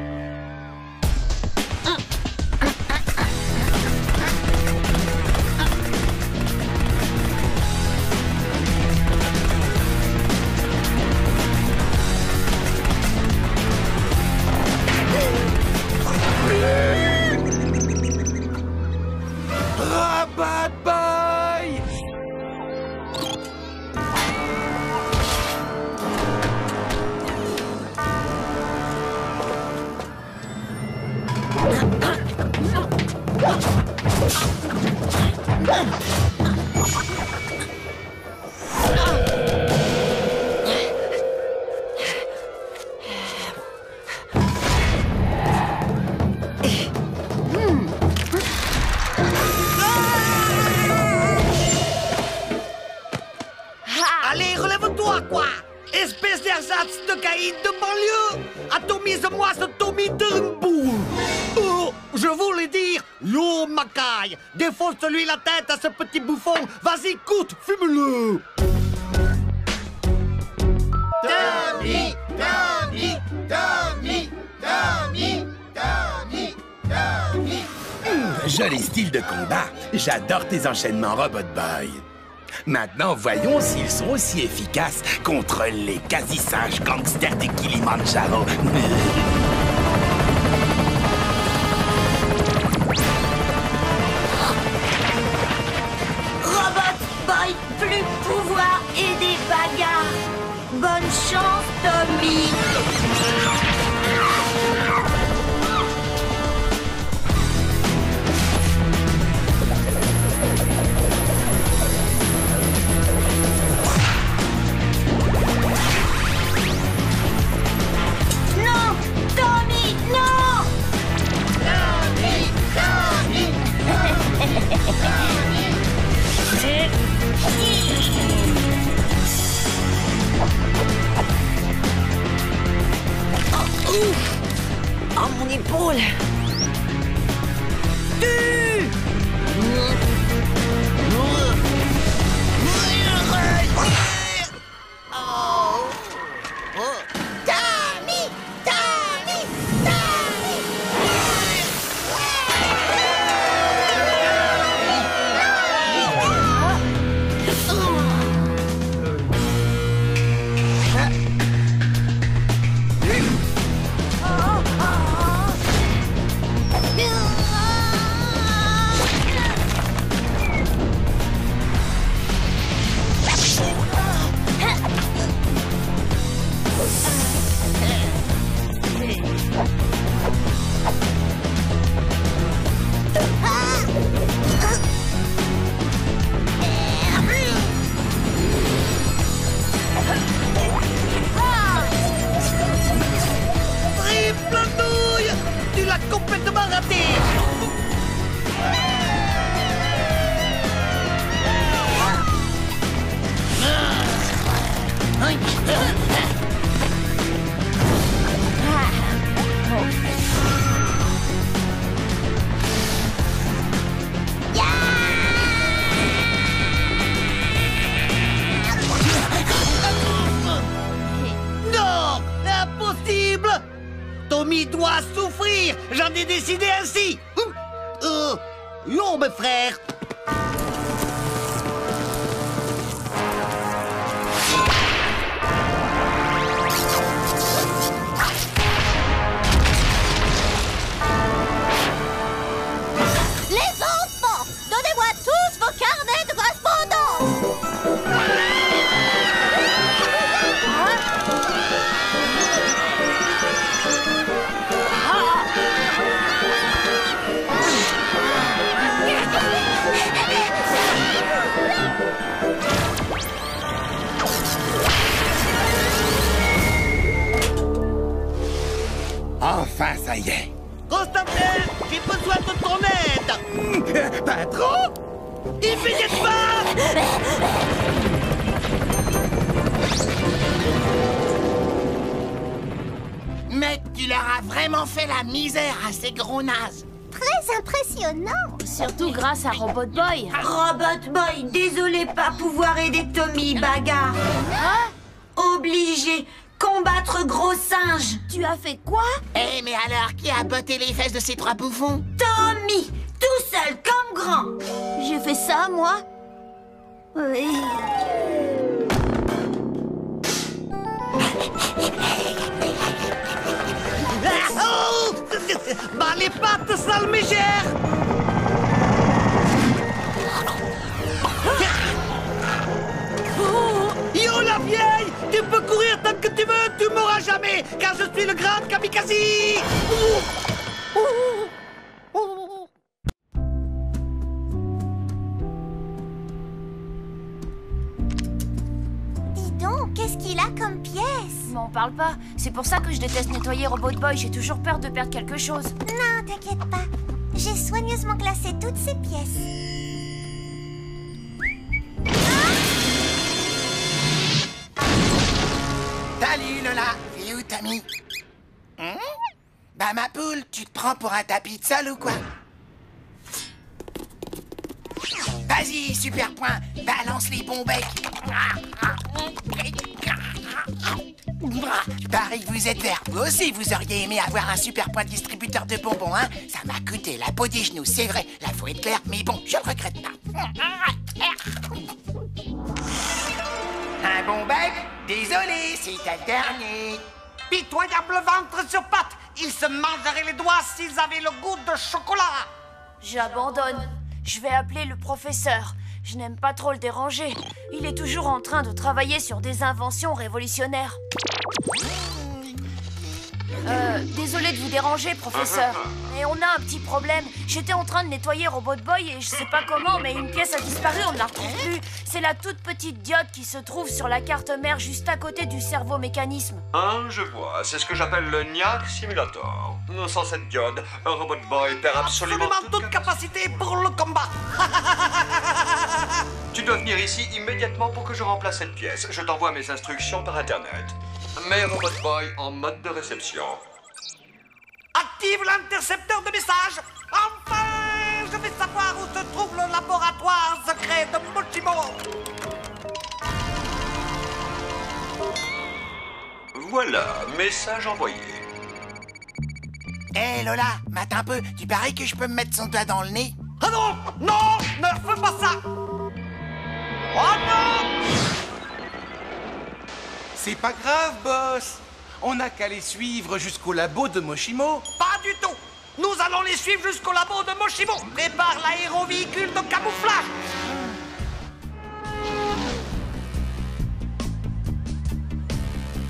Robot Boy! Allez, relève-toi, quoi. Espèce d'ersatz race de caïd de banlieue! Atomise-moi ce Tommy Turnbull! Oh, je voulais dire, yo Macaille, défonce-lui la tête à ce petit bouffon! Vas-y, coute, fume-le! Tommy, Tommy, Tommy, Tommy, Tommy, Tommy. Joli style de combat. J'adore tes enchaînements, Robot Boy. Maintenant, voyons s'ils sont aussi efficaces contre les quasi-singes gangsters de Kilimanjaro. Robot Boy, plus pouvoir et des bagarres. Bonne chance, Tommy. Non, Tommy, non. Tommy, Tommy, Oh, mon épaule. Tommy, Tommy, Tommy. Triple douille! Tu l'as complètement raté! Non! Impossible! Tommy doit souffrir! J'en ai décidé ainsi! Yo, mes frères! Les enfants, donnez-moi tous vos carnets de correspondance. Enfin, ça y est. Constantin, j'ai besoin de ton aide! Patron? Immédiatement! Mais tu leur as vraiment fait la misère à ces gros nazes. Très impressionnant. Surtout grâce à Robot Boy. Robot Boy, désolé pas pouvoir aider Tommy, bagarre. Obligé, combattre gros singe. Tu as fait quoi? Eh, mais alors, qui a botté les fesses de ces trois bouffons? Tommy, tout seul comme grand. J'ai fait ça, moi? Oui. Oh! Bah les pattes, sale mégère! Yo la vieille! Tu peux courir tant que tu veux, tu mourras jamais! Car je suis le grand kamikaze! Dis donc, qu'est-ce qu'il a comme pièce? M'en parle pas. C'est pour ça que je déteste nettoyer Robot Boy. J'ai toujours peur de perdre quelque chose. Non, t'inquiète pas. J'ai soigneusement classé toutes ces pièces. Salut le Tommy? Bah, ma poule, tu te prends pour un tapis de sol ou quoi? Vas-y, super point, balance les bons becs. Pareil, vous êtes vert. Vous aussi, vous auriez aimé avoir un super point distributeur de bonbons, hein? Ça m'a coûté la peau des genoux, c'est vrai. Là, faut être clair, mais bon, je le regrette pas. Un bon bec? Désolé, c'est ta dernier. Pitoyable ventre sur pattes. Ils se mangeraient les doigts s'ils avaient le goût de chocolat. J'abandonne. Je vais appeler le professeur. Je n'aime pas trop le déranger. Il est toujours en train de travailler sur des inventions révolutionnaires. Désolé de vous déranger, professeur. Mais on a un petit problème. J'étais en train de nettoyer Robot Boy et je sais pas comment, mais une pièce a disparu, on ne la retrouve plus. C'est la toute petite diode qui se trouve sur la carte mère juste à côté du cerveau-mécanisme. Ah, je vois. C'est ce que j'appelle le NIAC Simulator. Sans cette diode, un Robot Boy perd absolument toute capacité pour le combat. Tu dois venir ici immédiatement pour que je remplace cette pièce. Je t'envoie mes instructions par Internet. Mets Robot Boy en mode de réception. Active l'intercepteur de messages. Enfin, je vais savoir où se trouve le laboratoire secret de Mochimo. Voilà, message envoyé. Hé, Lola, mate un peu. Tu paries que je peux me mettre son doigt dans le nez? Ah non! Non! Ne fais pas ça! Oh non! C'est pas grave, boss. On n'a qu'à les suivre jusqu'au labo de Mochimo. Pas du tout! Nous allons les suivre jusqu'au labo de Mochimo. Prépare l'aérovéhicule de camouflage.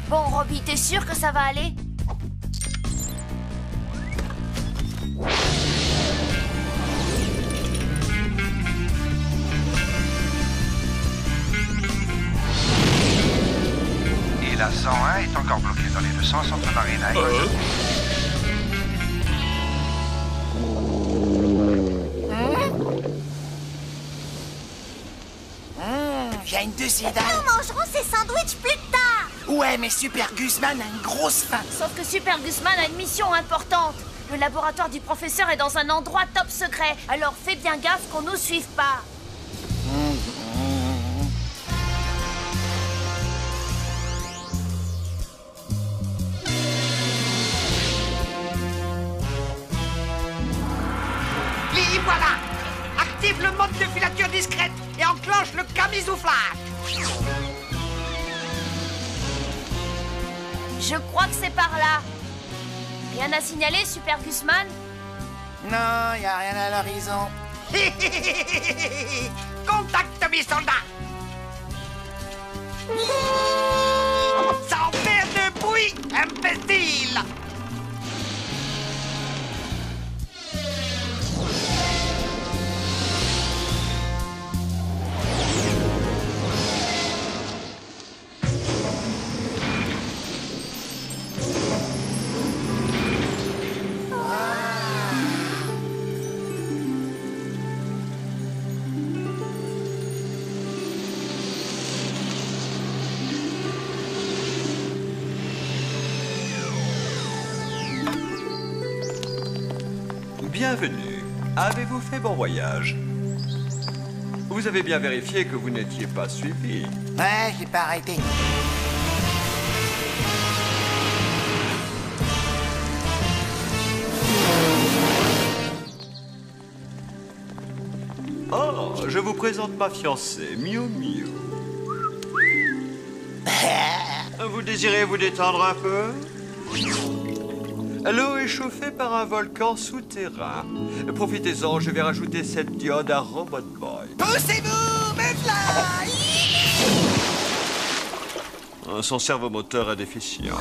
Bon, Robbie, t'es sûr que ça va aller? Et la 101 est encore bloquée dans les 200 centres marina. J'ai une de ces dalles. Nous mangerons ces sandwichs plus tard. Ouais, mais Super Guzman a une grosse faim. Sauf que Super Guzman a une mission importante. Le laboratoire du professeur est dans un endroit top secret. Alors fais bien gaffe qu'on nous suive pas. Et voilà! Active le mode de filature discrète et enclenche le camisouflage. Je crois que c'est par là. Rien à signaler, Super Guzman? Non, y a rien à l'horizon. Contacte mes soldats. Ça en fait de bruit, imbécile. Bienvenue. Avez-vous fait bon voyage? Vous avez bien vérifié que vous n'étiez pas suivi? Ouais, j'ai pas arrêté. Oh, je vous présente ma fiancée, Miu Miu. Vous désirez vous détendre un peu? L'eau est chauffée par un volcan souterrain. Profitez-en, je vais rajouter cette diode à Robot Boy. Poussez-vous, Medfly! Son servomoteur est déficient.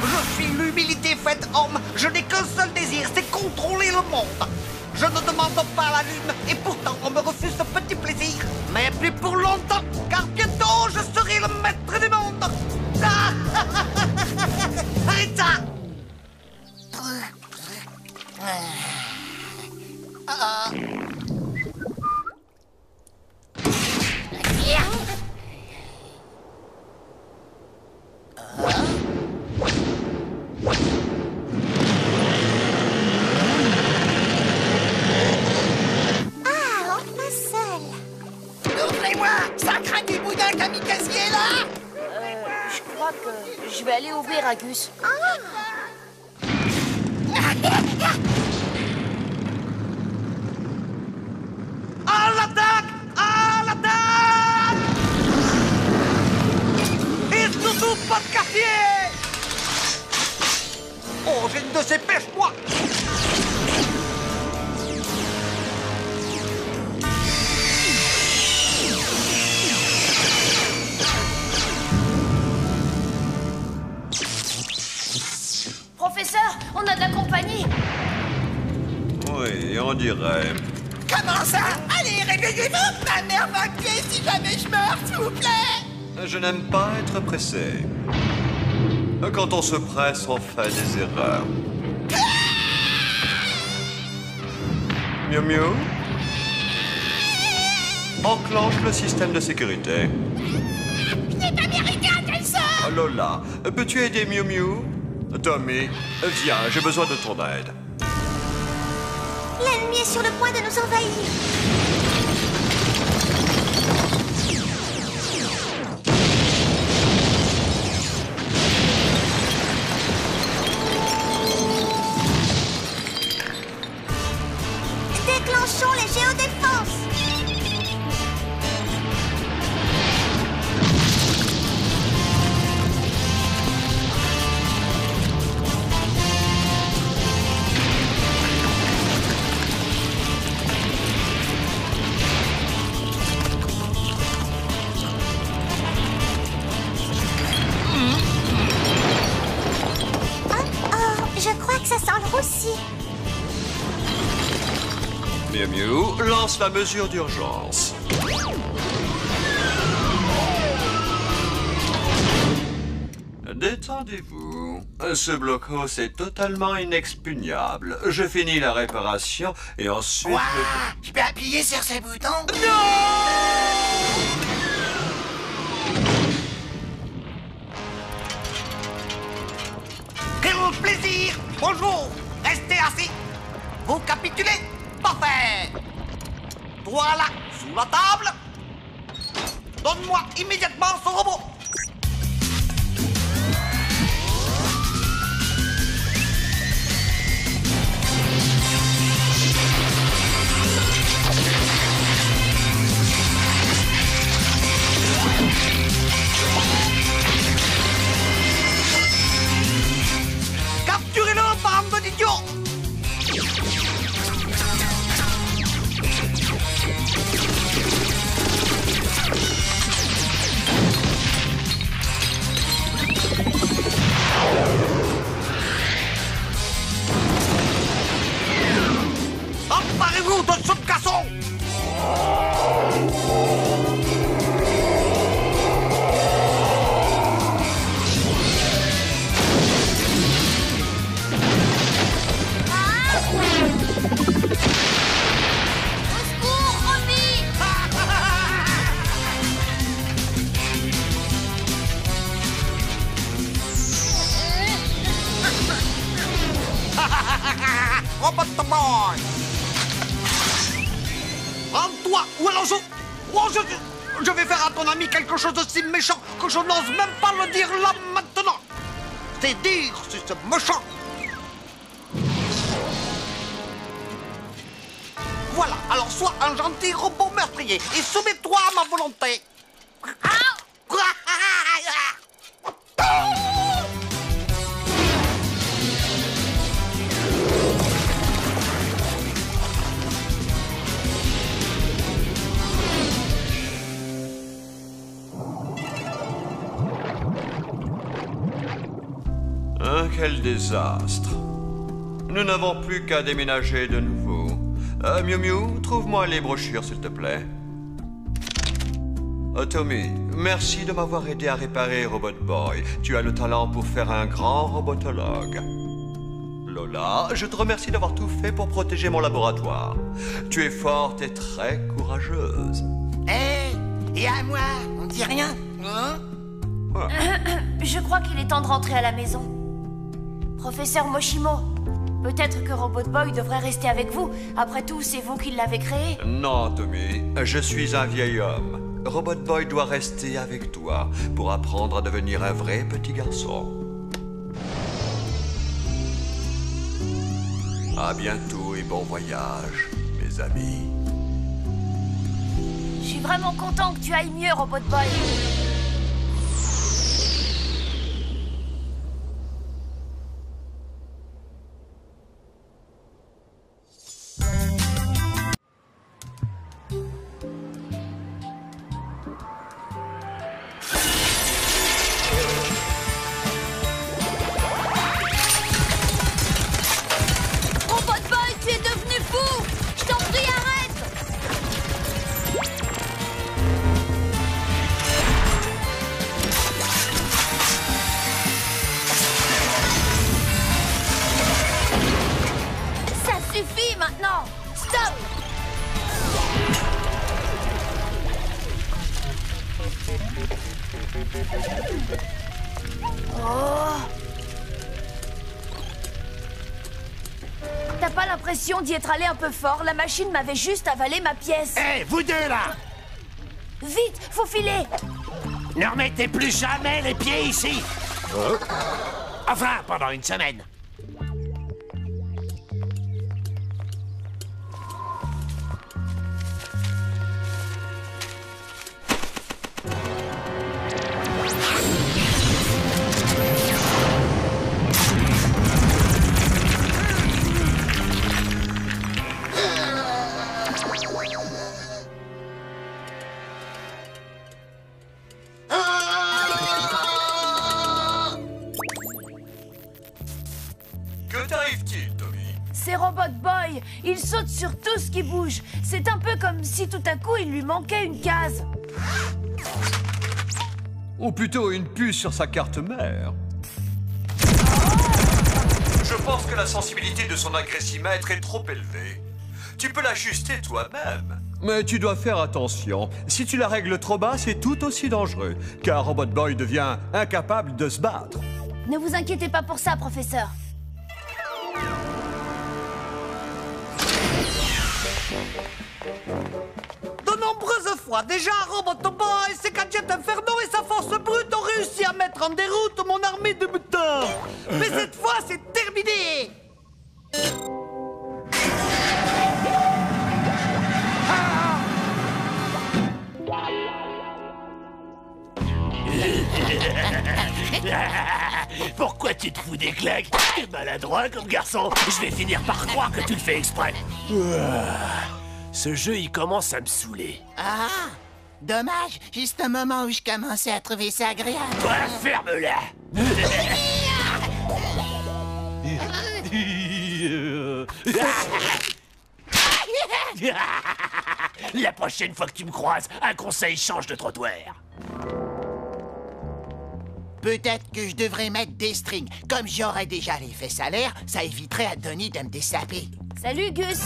Je suis l'humilité faite homme. Je n'ai qu'un seul désir, c'est contrôler le monde. Je ne demande pas la lune, et pourtant on me refuse ce petit plaisir. Mais plus pour longtemps, car bientôt je serai le maître du monde. Ah arrête ça! qu'est-ce qui est là? Je crois que je vais aller ouvrir à Gus. À l'attaque! À l'attaque! Et surtout pas de quartier! Oh, j'ai une de ces pêches, moi! Professeur, on a de la compagnie. Oui, on dirait. Comment ça? Allez, réveillez-vous! Ma mère va tuer si jamais je meurs, s'il vous plaît! Je n'aime pas être pressé. Quand on se presse, on fait des erreurs. Miu Miu? Enclenche le système de sécurité. Je n'ai pas mérité un tel sort! Lola, peux-tu aider Miu Miu? Tommy, viens, j'ai besoin de ton aide. L'ennemi est sur le point de nous envahir. Déclenchons les géodéfenses. Je crois que ça sent le roussi. Miu Miu, lance la mesure d'urgence. Détendez-vous. Ce blocos est totalement inexpugnable. Je finis la réparation et ensuite... Ouah, je peux appuyer sur ce bouton? Quel plaisir! Bonjour! Restez assis! Vous capitulez? Parfait! Toi là, sous la table! Donne-moi immédiatement ce robot! Capturez-le, bande d'idiots! Emparez-vous de ce garçon! Robot Boy! Rends-toi! Où est l'enjeu? Oh, je vais faire à ton ami quelque chose de si méchant que je n'ose même pas le dire là maintenant! C'est dire si c'est méchant! Voilà, alors sois un gentil robot meurtrier et soumets-toi à ma volonté! Quel désastre. Nous n'avons plus qu'à déménager de nouveau. Miu Miu, trouve-moi les brochures, s'il te plaît. Tommy, merci de m'avoir aidé à réparer Robot Boy. Tu as le talent pour faire un grand robotologue. Lola, je te remercie d'avoir tout fait pour protéger mon laboratoire. Tu es forte et très courageuse. Et à moi, on dit rien, hein? Je crois qu'il est temps de rentrer à la maison. Professeur Moshimo, peut-être que Robot Boy devrait rester avec vous. Après tout, c'est vous qui l'avez créé. Non, Tommy, je suis un vieil homme. Robot Boy doit rester avec toi pour apprendre à devenir un vrai petit garçon. À bientôt et bon voyage, mes amis. Je suis vraiment content que tu ailles mieux, Robot Boy. Maintenant! Stop! Oh! T'as pas l'impression d'y être allé un peu fort? La machine m'avait juste avalé ma pièce. Hé, vous deux là! Vite, faut filer! Ne remettez plus jamais les pieds ici! Enfin, pendant une semaine. C'est Robot Boy. Il saute sur tout ce qui bouge. C'est un peu comme si tout à coup il lui manquait une case. Ou plutôt une puce sur sa carte mère. Je pense que la sensibilité de son agressimètre est trop élevée. Tu peux l'ajuster toi-même. Mais tu dois faire attention. Si tu la règles trop bas, c'est tout aussi dangereux. Car Robot Boy devient incapable de se battre. Ne vous inquiétez pas pour ça, professeur. De nombreuses fois, déjà, Robot Boy, ses gadgets infernaux et sa force brute ont réussi à mettre en déroute mon armée de mutants. Mais cette fois, c'est terminé. Pourquoi tu te fous des claques? T'es maladroit comme garçon. Je vais finir par croire que tu le fais exprès. Ce jeu, il commence à me saouler. Ah, dommage. Juste un moment où je commençais à trouver ça agréable. Toi, ferme-la. La prochaine fois que tu me croises, un conseil, change de trottoir. Peut-être que je devrais mettre des strings. Comme j'aurais déjà les fesses à l'air, ça éviterait à Donnie de me dessaper. Salut, Gus.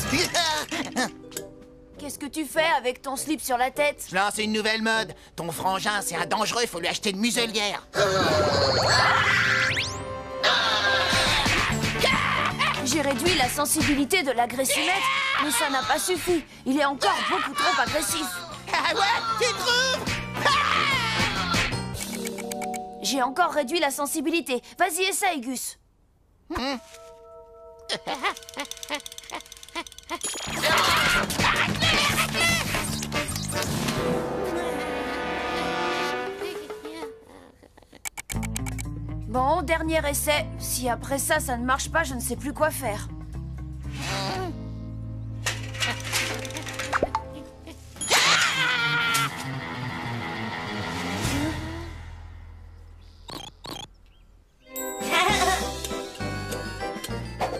Qu'est-ce que tu fais avec ton slip sur la tête? Je lance une nouvelle mode. Ton frangin, c'est un dangereux, faut lui acheter une muselière. J'ai réduit la sensibilité de l'agressimètre, mais ça n'a pas suffi. Il est encore beaucoup trop agressif. Ah ouais, tu trouves? J'ai encore réduit la sensibilité. Vas-y, essaye, Gus. Bon, dernier essai. Si après ça, ça ne marche pas, je ne sais plus quoi faire.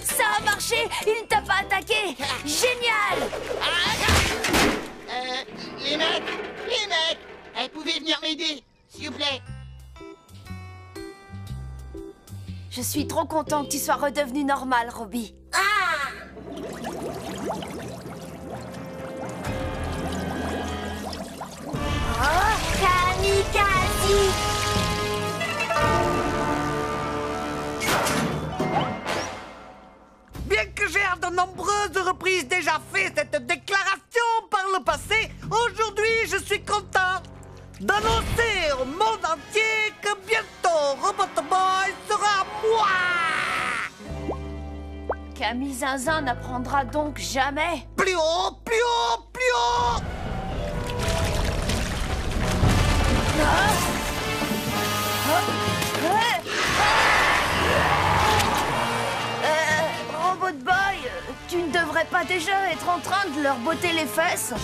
Ça a marché! Il ne t'a pas attaqué! Génial! Les mecs! Vous pouvez venir m'aider, s'il vous plaît. Je suis trop content que tu sois redevenu normal, Robbie. Oh, kamikaze! Bien que j'ai à de nombreuses reprises déjà fait cette déclaration par le passé, aujourd'hui je suis content. L'ami Zinzin n'apprendra donc jamais. Plus haut, plus haut, plus haut! Robot Boy, tu ne devrais pas déjà être en train de leur botter les fesses?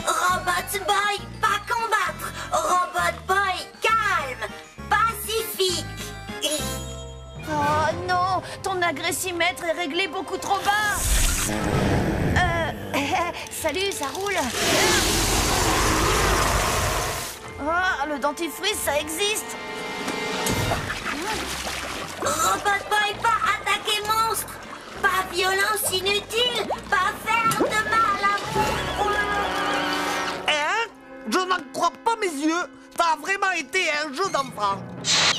Robot Boy, pas combattre. Robot Boy, calme, pacifique. Oh non, ton agressimètre est réglé beaucoup trop bas. Salut, ça roule. Oh, le dentifrice, ça existe. Robot Boy, pas attaquer monstre. Pas violence inutile. Pas faire de mal à vous. Hein? Je n'en crois pas mes yeux. Ça a vraiment été un jeu d'enfant.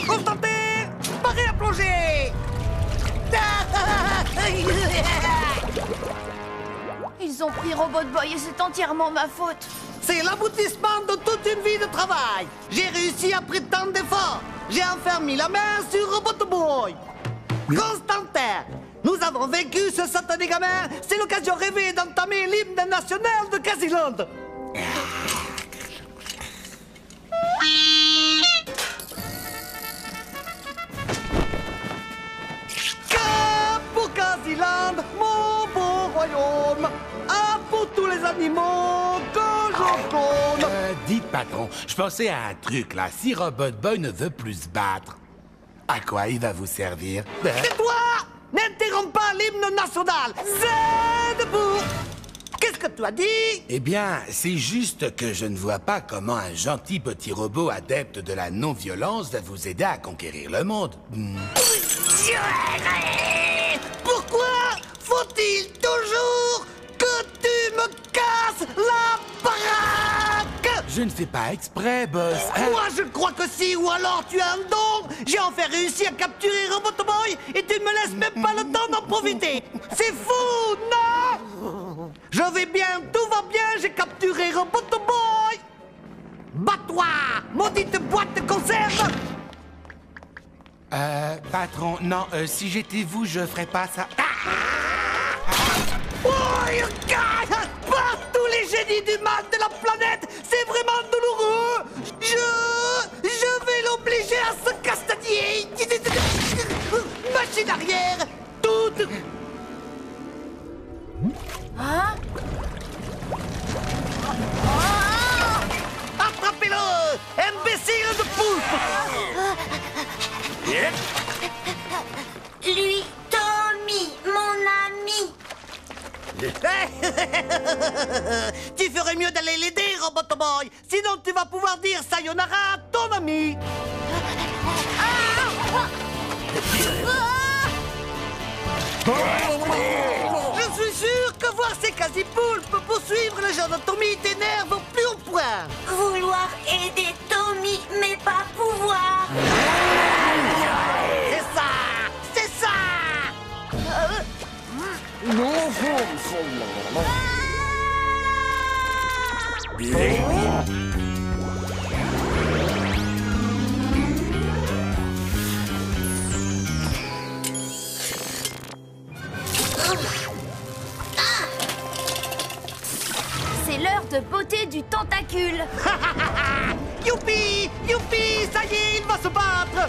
Constantin, paré à plonger. Ils ont pris Robot Boy et c'est entièrement ma faute. C'est l'aboutissement de toute une vie de travail. J'ai réussi après tant d'efforts. J'ai enfin mis la main sur Robot Boy. Constantin, nous avons vaincu ce satané gamin. C'est l'occasion rêvée d'entamer l'hymne national de Casiland. Pour Casiland, mon beau royaume, à pour tous les animaux que je clone. Dites, patron, je pensais à un truc, là. Si Robot Boy ne veut plus se battre, à quoi il va vous servir? Tais-toi! N'interromps pas l'hymne national. C'est debout. Qu'est-ce que tu as dit? Eh bien, c'est juste que je ne vois pas comment un gentil petit robot adepte de la non-violence va vous aider à conquérir le monde. Pourquoi faut-il toujours que tu me casses la baraque? Je ne fais pas exprès, boss. Moi, je crois que si, ou alors tu as un don. J'ai enfin réussi à capturer Robot Boy et tu ne me laisses même pas le temps d'en profiter. C'est fou, non? Je vais bien, tout va bien, j'ai capturé Robot Boy. Bats-toi, maudite boîte de conserve. Patron, non, si j'étais vous, je ferais pas ça. Oh, par tous les génies du mal de la planète, c'est vraiment douloureux. Je vais l'obliger à se castagner. Machine arrière, toute. Hein? Attrapez-le, imbécile de poulpe. Lui, Tommy, mon ami. Tu ferais mieux d'aller l'aider, Robot Boy. Sinon, tu vas pouvoir dire sayonara à ton ami. Je suis sûr que voir ces quasi-poulpes poursuivre le genre de Tommy t'énerve au plus haut point. Vouloir aider Tommy, mais pas pouvoir. C'est ça, c'est ça. C'est l'heure de botter du tentacule. Youpi, youpi, ça y est, il va se battre.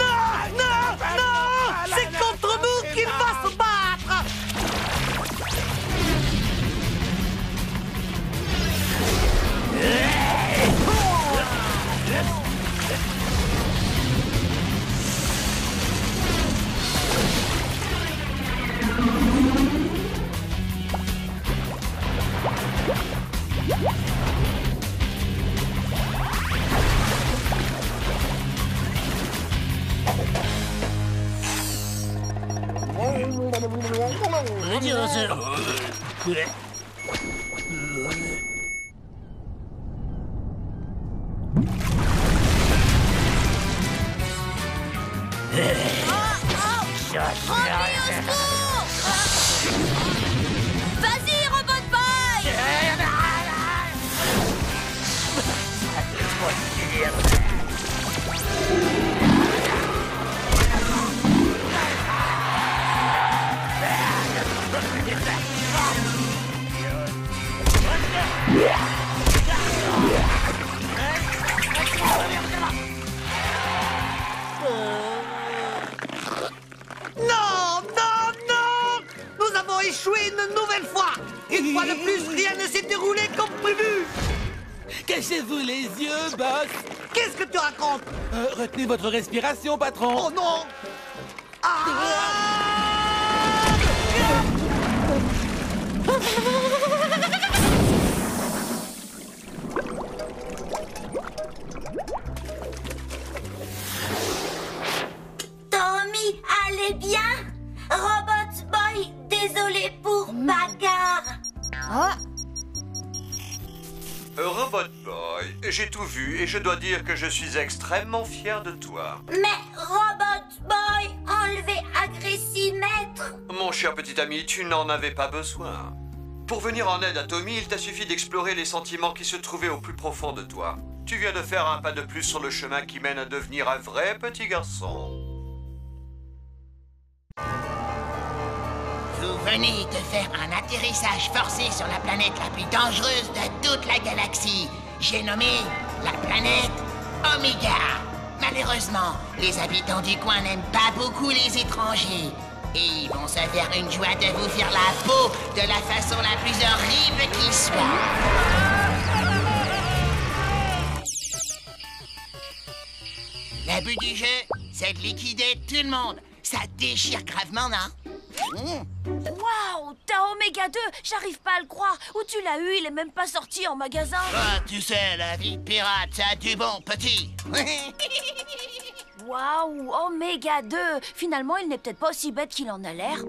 Non, c'est contre nous qu'il va se battre. Vas-y, Robot Boy! avons échoué une nouvelle fois. Une fois de plus, rien ne s'est déroulé comme prévu. Cachez-vous les yeux, boss. Qu'est-ce que tu racontes? Retenez votre respiration, patron. Oh non! Tommy, allez bien? Robot Boy, désolé pour bagarre. Robot Boy, j'ai tout vu et je dois dire que je suis extrêmement fier de toi. Mais Robot Boy, enlevez agressimètre. Mon cher petit ami, tu n'en avais pas besoin. Pour venir en aide à Tommy, il t'a suffi d'explorer les sentiments qui se trouvaient au plus profond de toi. Tu viens de faire un pas de plus sur le chemin qui mène à devenir un vrai petit garçon. Vous venez de faire un atterrissage forcé sur la planète la plus dangereuse de toute la galaxie. J'ai nommé la planète Omega. Malheureusement, les habitants du coin n'aiment pas beaucoup les étrangers. Et ils vont se faire une joie de vous faire la peau de la façon la plus horrible qui soit. Le but du jeu, c'est de liquider tout le monde. Ça déchire gravement, non? Waouh, t'as Oméga 2, j'arrive pas à le croire. Où tu l'as eu? Il est même pas sorti en magasin. Ah, tu sais, la vie de pirate, ça a du bon, petit. Waouh, Oméga 2. Finalement, il n'est peut-être pas aussi bête qu'il en a l'air.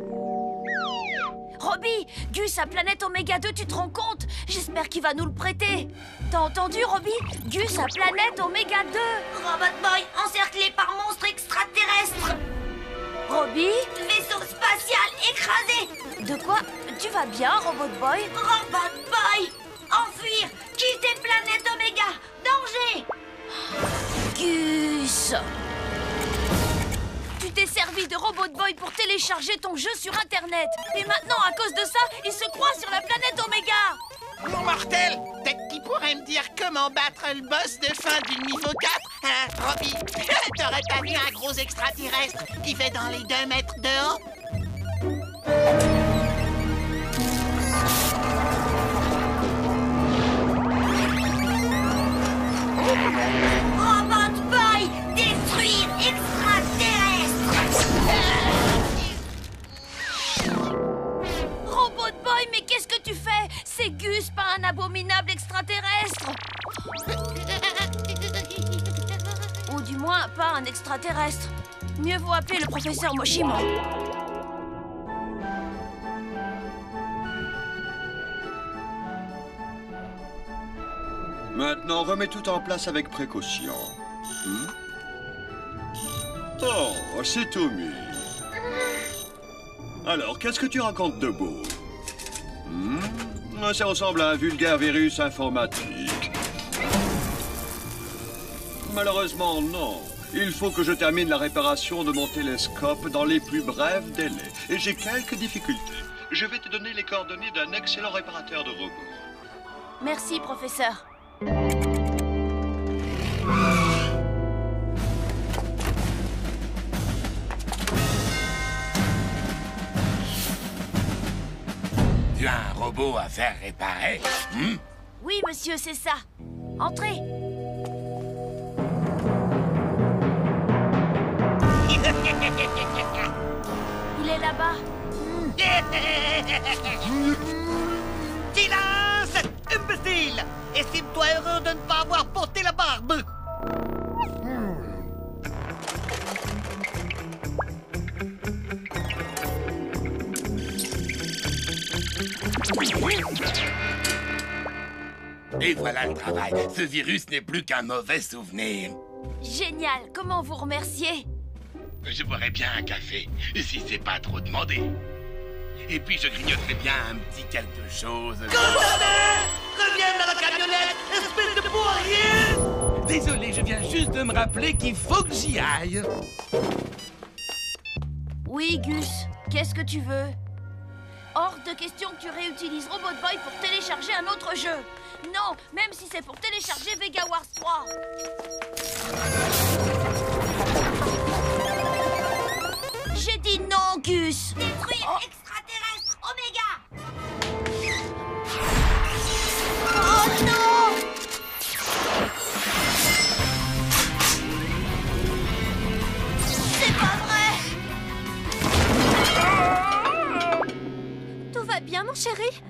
Robbie, Gus a planète Oméga 2, tu te rends compte? J'espère qu'il va nous le prêter. T'as entendu, Robbie? Gus a planète Oméga 2. Robot Boy, encerclé par monstres extraterrestres. Robbie? Vaisseau spatial écrasé. De quoi? Tu vas bien, Robot Boy? Robot Boy, enfuir, quitter planète Oméga, danger. Gus! Tu t'es servi de Robot Boy pour télécharger ton jeu sur Internet. Et maintenant, à cause de ça, il se croit sur la planète Oméga. Mon mortel, peut-être qu'il pourrait me dire comment battre le boss de fin du niveau 4? Hein, Robbie? T'aurais pas vu un gros extraterrestre qui fait dans les 2 mètres de haut? Robot Boy, détruire extraterrestre. Robot Boy, mais qu'est-ce que tu fais? C'est Gus, pas un abominable extraterrestre. Ou du moins, pas un extraterrestre. Mieux vaut appeler le professeur Moshimo. Maintenant, remets tout en place avec précaution. Oh, c'est Tommy. Alors, qu'est-ce que tu racontes de beau? Ça ressemble à un vulgaire virus informatique. Malheureusement, non. Il faut que je termine la réparation de mon télescope dans les plus brefs délais. Et j'ai quelques difficultés. Je vais te donner les coordonnées d'un excellent réparateur de robots. Merci, professeur. Tu as un robot à faire réparer? Oui, monsieur, c'est ça. Entrez. Il est là-bas. Silence! Imbécile! Estime-toi heureux de ne pas avoir porté la barbe! Et voilà le travail. Ce virus n'est plus qu'un mauvais souvenir. Génial. Comment vous remercier? Je boirais bien un café, si c'est pas trop demandé. Et puis je grignoterais bien un petit quelque chose. Condamné! Reviens dans la camionnette, espèce de pourrier! Désolé, je viens juste de me rappeler qu'il faut que j'y aille. Oui, Gus. Qu'est-ce que tu veux? Hors de question que tu réutilises Robot Boy pour télécharger un autre jeu. Non, même si c'est pour télécharger Vega Wars 3. J'ai dit non, Gus. Détruire extraterrestre, mon chéri?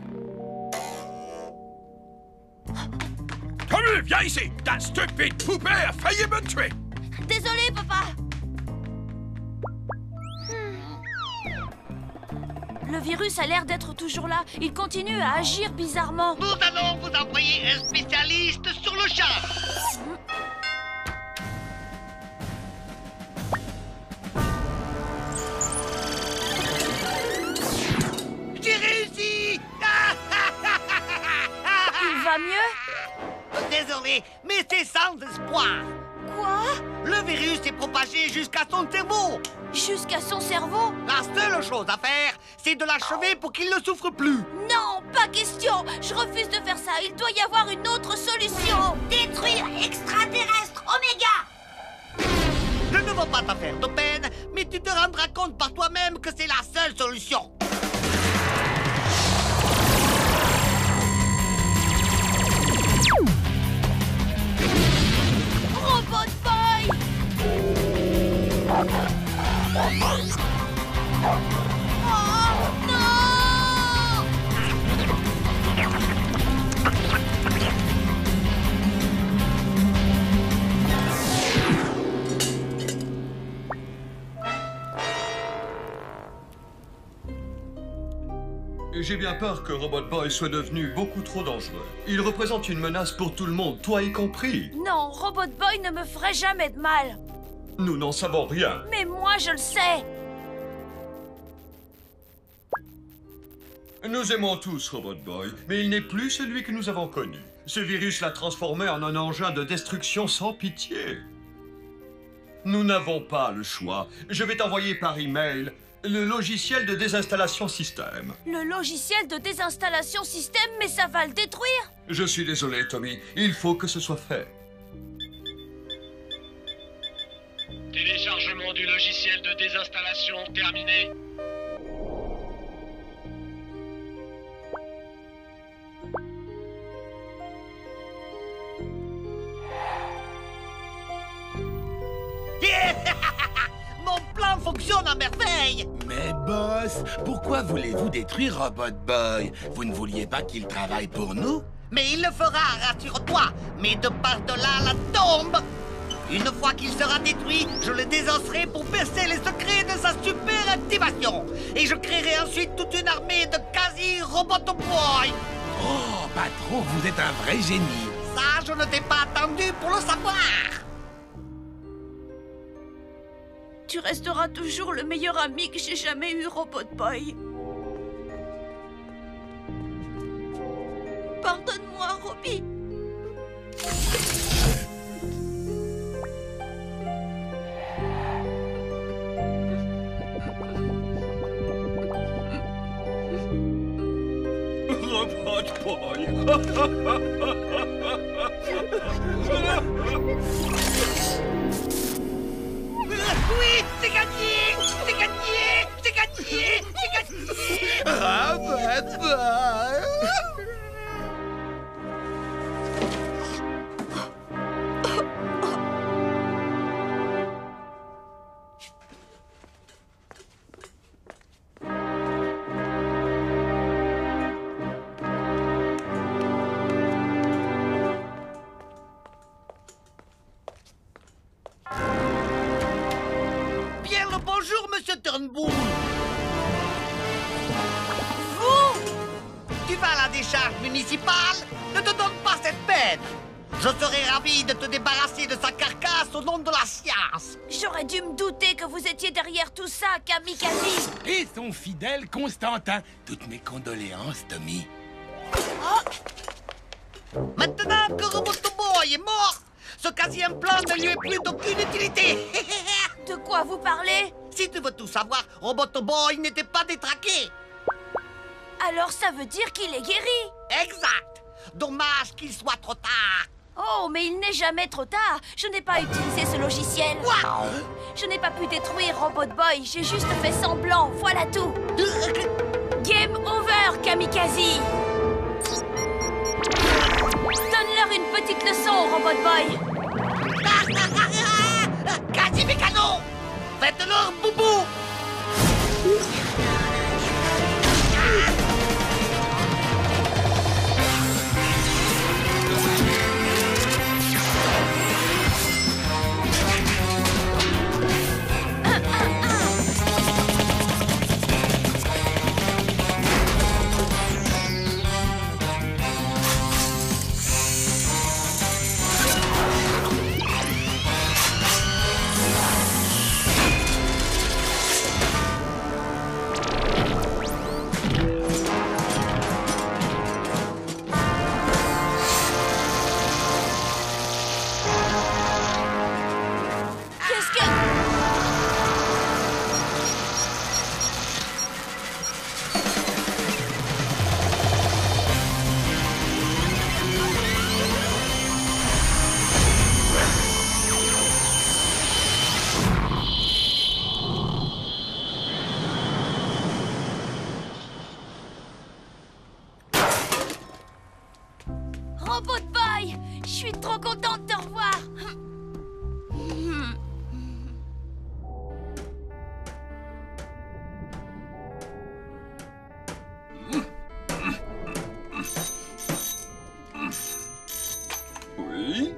Tommy, viens ici! Ta stupide poupée a failli me tuer! Désolé, papa. Le virus a l'air d'être toujours là. Il continue à agir bizarrement. Nous allons vous envoyer un spécialiste sur le champ. J'ai réussi! Il va mieux? Désolé, mais c'est sans espoir. Quoi? Le virus s'est propagé jusqu'à son cerveau. Jusqu'à son cerveau? La seule chose à faire, c'est de l'achever pour qu'il ne souffre plus. Non, pas question. Je refuse de faire ça. Il doit y avoir une autre solution. Détruire extraterrestre Oméga. Je ne veux pas te faire de peine, mais tu te rendras compte par toi-même que c'est la seule solution. Robot Boy! Oh non! J'ai bien peur que Robot Boy soit devenu beaucoup trop dangereux. Il représente une menace pour tout le monde, toi y compris. Non, Robot Boy ne me ferait jamais de mal. Nous n'en savons rien. Mais moi, je le sais. Nous aimons tous Robot Boy, mais il n'est plus celui que nous avons connu. Ce virus l'a transformé en un engin de destruction sans pitié. Nous n'avons pas le choix. Je vais t'envoyer par email le logiciel de désinstallation système. Le logiciel de désinstallation système, mais ça va le détruire. Je suis désolé, Tommy. Il faut que ce soit fait. Téléchargement du logiciel de désinstallation terminé. Mon plan fonctionne à merveille. Mais boss, pourquoi voulez-vous détruire Robot Boy? Vous ne vouliez pas qu'il travaille pour nous? Mais il le fera, rassure-toi. Mais de par-delà la tombe. Une fois qu'il sera détruit, je le désosserai pour percer les secrets de sa super activation. Et je créerai ensuite toute une armée de quasi-Robot Boy. Oh, patron, vous êtes un vrai génie. Ça, je ne t'ai pas attendu pour le savoir. Tu resteras toujours le meilleur ami que j'ai jamais eu, Robot Boy. Pardonne-moi, Robbie. Robot Boy. Oui, c'est gagné! C'est gagné! C'est gagné! C'est gagné! Robot Boy. Bien le bonjour, monsieur Turnbull. Vous? Tu vas à la décharge municipale? Ne te donne pas cette peine. Je serais ravi de te débarrasser de sa carcasse au nom de la science. J'aurais dû me douter que vous étiez derrière tout ça, Kamikaze. Et son fidèle Constantin. Toutes mes condoléances, Tommy. Maintenant que Robot Boy est mort, ce quasi-implant ne lui est plus d'aucune utilité. De quoi vous parlez? Si tu veux tout savoir, Robot Boy n'était pas détraqué. Alors ça veut dire qu'il est guéri? Exact. Dommage qu'il soit trop tard. Oh, mais il n'est jamais trop tard. Je n'ai pas utilisé ce logiciel. Quoi? Je n'ai pas pu détruire Robot Boy. J'ai juste fait semblant. Voilà tout. Game over, Kamikaze. Donne-leur une petite leçon, Robot Boy. Quasi mécano. Faites-leur boubou. Robot Boy! Je suis trop contente de te revoir! Oui?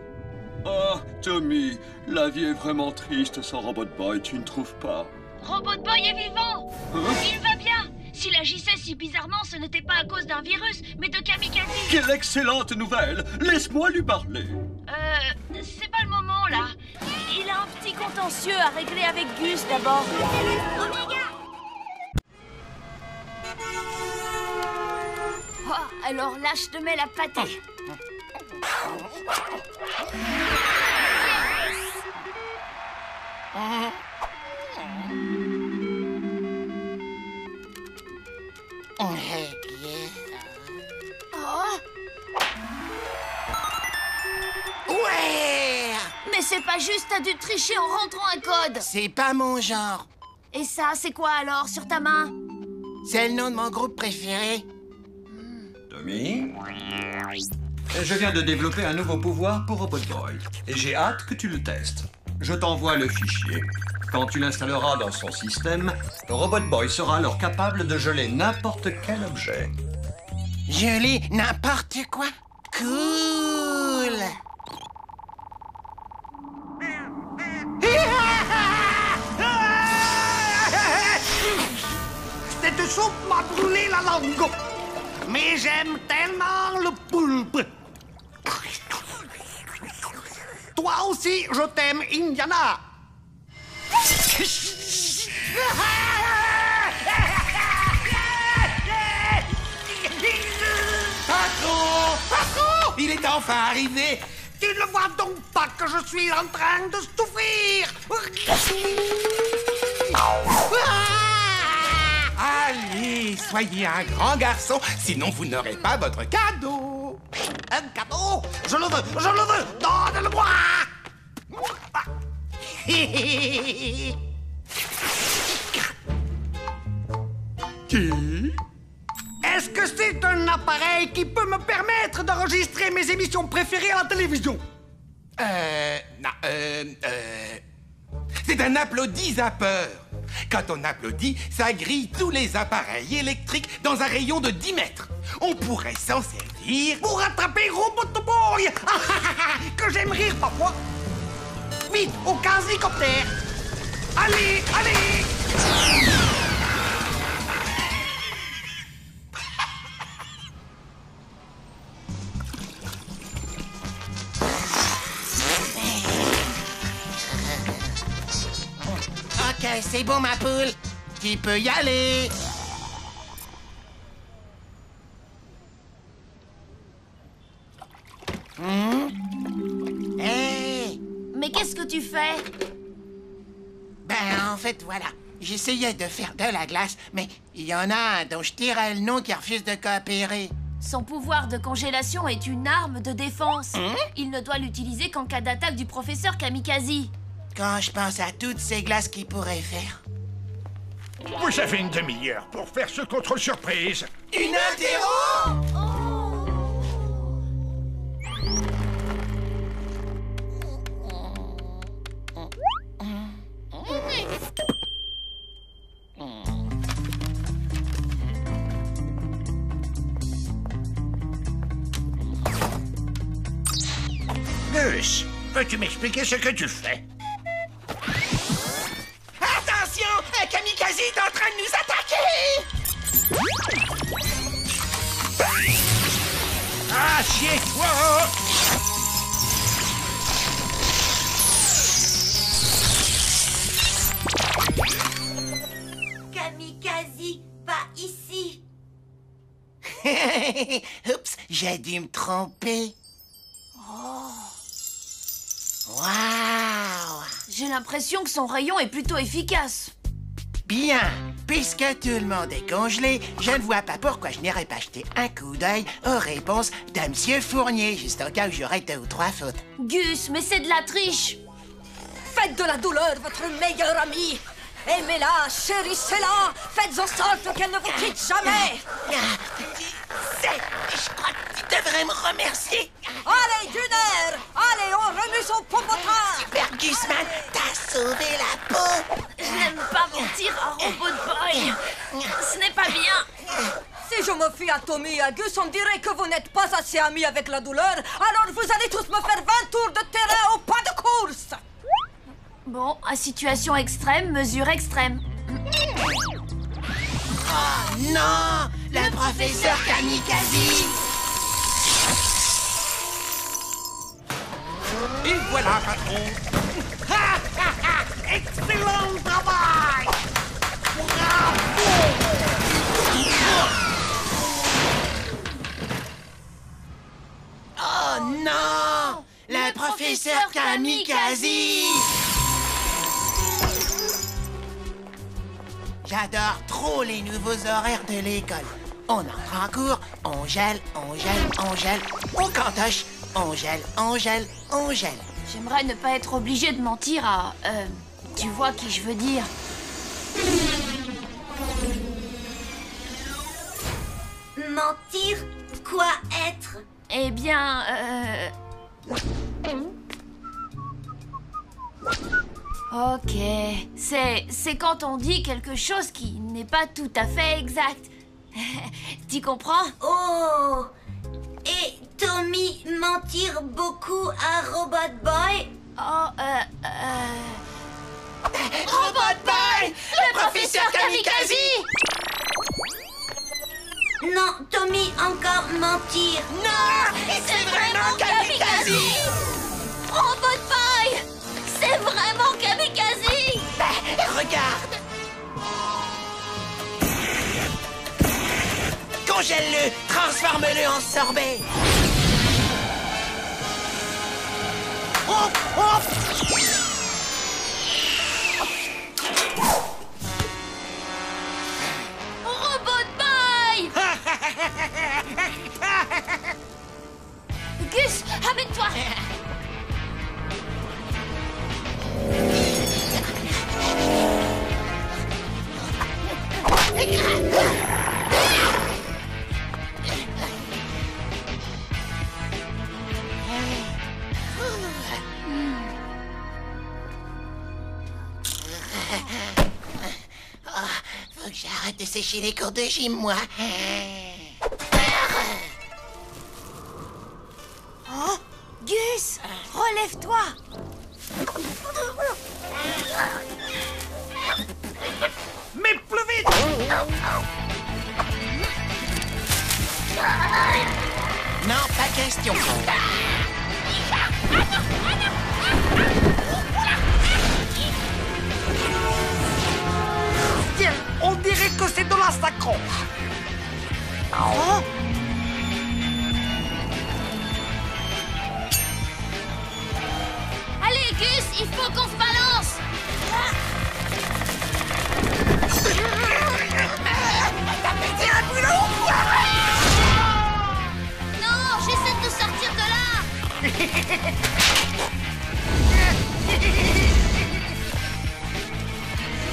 Ah, Tommy, la vie est vraiment triste sans Robot Boy, tu ne trouves pas? Robot Boy est vivant. Hein? Il va bien. S'il agissait si bizarrement, ce n'était pas à cause d'un virus, mais de kamikaze. Quelle excellente nouvelle! Laisse-moi lui parler. C'est pas le moment, là. Il a un petit contentieux à régler avec Gus, d'abord. Oh, alors là, je te mets la pâtée. Ouais! Mais c'est pas juste, t'as dû tricher en rentrant un code. C'est pas mon genre. Et ça, c'est quoi alors, sur ta main? C'est le nom de mon groupe préféré. Tommy? Je viens de développer un nouveau pouvoir pour Robot Boy. Et j'ai hâte que tu le testes. Je t'envoie le fichier. Quand tu l'installeras dans son système, Robot Boy sera alors capable de geler n'importe quel objet. Geler n'importe quoi? Cool! Cette soupe m'a brûlé la langue. Mais j'aime tellement le poulpe. Toi aussi, je t'aime, Indiana. Patron! Patron! Il est enfin arrivé! Tu ne vois donc pas que je suis en train de souffrir? Allez, soyez un grand garçon, sinon vous n'aurez pas votre cadeau. Un cadeau? Je le veux, je le veux! Donne-le-moi! Qui? Est-ce que c'est un appareil qui peut me permettre d'enregistrer mes émissions préférées à la télévision? Non, c'est un applaudis-zappeur. Quand on applaudit, ça grille tous les appareils électriques dans un rayon de 10 mètres. On pourrait s'en servir pour attraper Robot Boy, que j'aime rire parfois. Vite, au quasi-coptère. Allez, allez. Ok, c'est bon, ma poule. Tu peux y aller. Hey! Mais qu'est-ce que tu fais? Ben, en fait, voilà. J'essayais de faire de la glace, mais il y en a un dont je tirais le nom qui refuse de coopérer. Son pouvoir de congélation est une arme de défense. Il ne doit l'utiliser qu'en cas d'attaque du professeur Kamikaze. Quand je pense à toutes ces glaces qu'il pourrait faire. Vous avez une demi-heure pour faire ce contrôle surprise. Une interro? Gus, peux-tu m'expliquer ce que tu fais? Attention! Un kamikaze est en train de nous attaquer! Ah, chier-toi! Kamikaze, pas ici. Oups, j'ai dû me tromper. Waouh! J'ai l'impression que son rayon est plutôt efficace. Bien, puisque tout le monde est congelé, je ne vois pas pourquoi je n'irais pas jeter un coup d'œil aux réponses de Monsieur Fournier, juste au cas où j'aurais 2 ou 3 fautes. Gus, mais c'est de la triche. Faites de la douleur votre meilleure amie. Aimez-la, chérissez-la. Faites en sorte qu'elle ne vous quitte jamais. Je crois que tu devrais me remercier. Allez, Duner! Allez, on remet son popotin! Super Gusman, t'as sauvé la peau. Je n'aime pas mentir à Robot Boy. Ce n'est pas bien. Si je me fie à Tommy et à Gus, on dirait que vous n'êtes pas assez amis avec la douleur, alors vous allez tous me faire 20 tours de terrain au pas de course! Bon, à situation extrême, mesure extrême. Oh non! Le professeur Kamikaze! Et voilà, patron. Excellent travail! Oh non! Le professeur Kamikaze! J'adore trop les nouveaux horaires de l'école. On entre en cours, on gèle, on gèle, on gèle, on cantoche, on gèle, on gèle, on gèle. J'aimerais ne pas être obligée de mentir à... tu vois qui je veux dire. Mentir? Quoi être? Eh bien, Ok, c'est quand on dit quelque chose qui n'est pas tout à fait exact. Tu comprends? Oh! Et Tommy mentir beaucoup à Robot Boy? Oh, Robot Boy! Le professeur Kamikaze! Non, Tommy encore mentir. Non! C'est vraiment Kamikaze! Robot Boy! C'est vraiment Kamikaze! Regarde! Congèle-le! Transforme-le en sorbet! Oh! Oh! Robot Boy! Gus, amène-toi! Faut que j'arrête de sécher les cours de gym, moi. Oh, Gus, relève-toi. Mais plus vite! Non, pas question. Tiens, on dirait que c'est de la sacoche. Oh. Allez, Gus, il faut qu'on se balance. T'as pété un boulot? Non, j'essaie de sortir de là.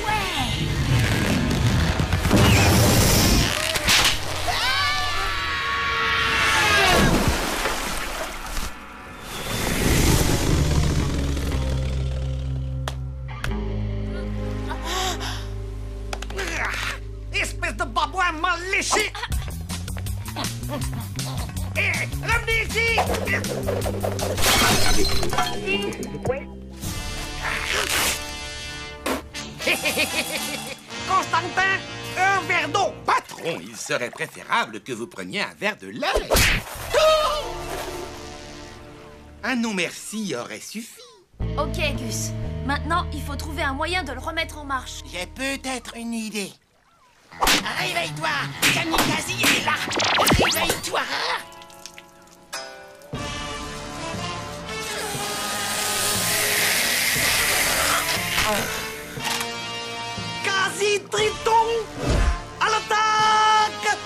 Ouais. Espèce de babouin mal léché! Hé, revenez ici! Constantin, un verre d'eau! Patron, il serait préférable que vous preniez un verre de lait. Un non merci aurait suffi. Ok, Gus. Maintenant, il faut trouver un moyen de le remettre en marche. J'ai peut-être une idée. Réveille-toi! Kamikaze est là! Réveille-toi! Quasi-triton! À l'attaque!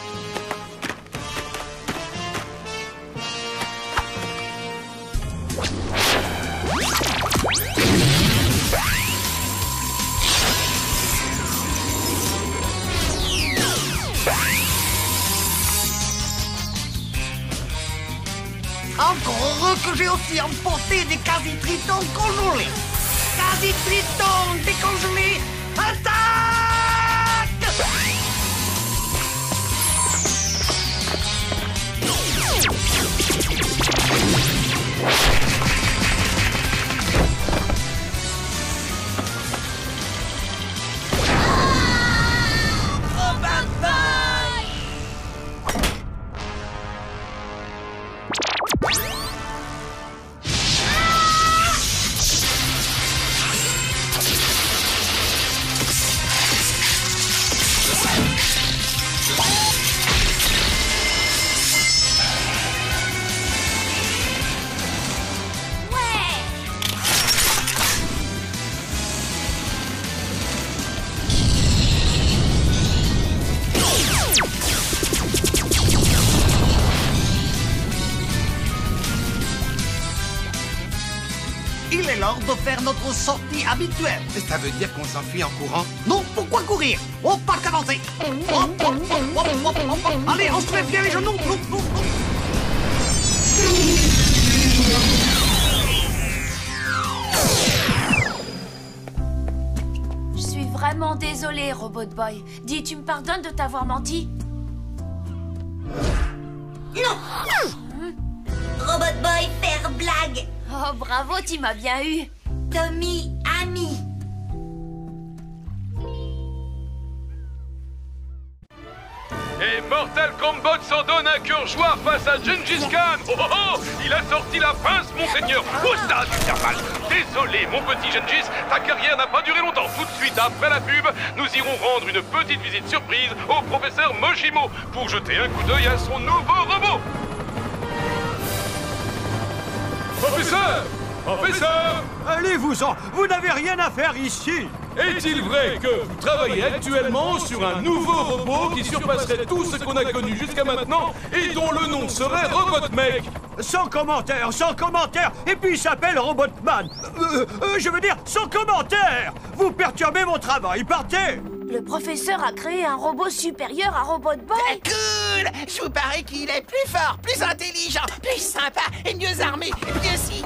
j'ai aussi emporté des quasi-tritons congelés. Quasi-tritons décongelés, attaque! Il est l'heure de faire notre sortie habituelle. Ça veut dire qu'on s'enfuit en courant? Non, pourquoi courir? On part qu'avancer. Hop, hop, hop, hop, hop, hop, hop. Allez, on se lève bien les genoux. Je suis vraiment désolée, Robot Boy. Dis, tu me pardonnes de t'avoir menti? Non! Robot Boy, faire blague. Oh, bravo, tu m'as bien eu. Tommy, ami. Et Mortal Kombat s'en donne un cœur joie face à Gengis Khan. Oh oh oh, il a sorti la pince, monseigneur. Oh, ça a dû faire mal. Désolé, mon petit Gengis, ta carrière n'a pas duré longtemps. Tout de suite après la pub, nous irons rendre une petite visite surprise au professeur Moshimo pour jeter un coup d'œil à son nouveau robot. Professeur! Professeur! Allez-vous-en! Vous n'avez rien à faire ici! Est-il vrai que vous travaillez actuellement sur un nouveau robot qui surpasserait tout ce qu'on a connu jusqu'à maintenant et dont le nom serait Robotmech? Sans commentaire, sans commentaire! Et puis il s'appelle Robotman! Je veux dire, sans commentaire! Vous perturbez mon travail, partez! Le professeur a créé un robot supérieur à Robot Boy. Cool! Je vous parie qu'il est plus fort, plus intelligent, plus sympa et mieux armé. Et puis aussi...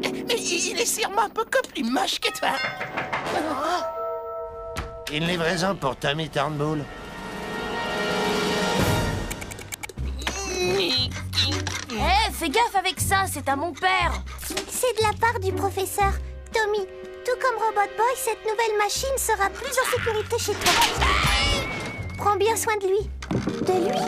Mais il est sûrement beaucoup plus moche que toi. Une livraison pour Tommy Turnbull. Fais gaffe avec ça, c'est à mon père. C'est de la part du professeur. Tommy, tout comme Robot Boy, cette nouvelle machine sera plus en sécurité chez toi. Prends bien soin de lui. De lui?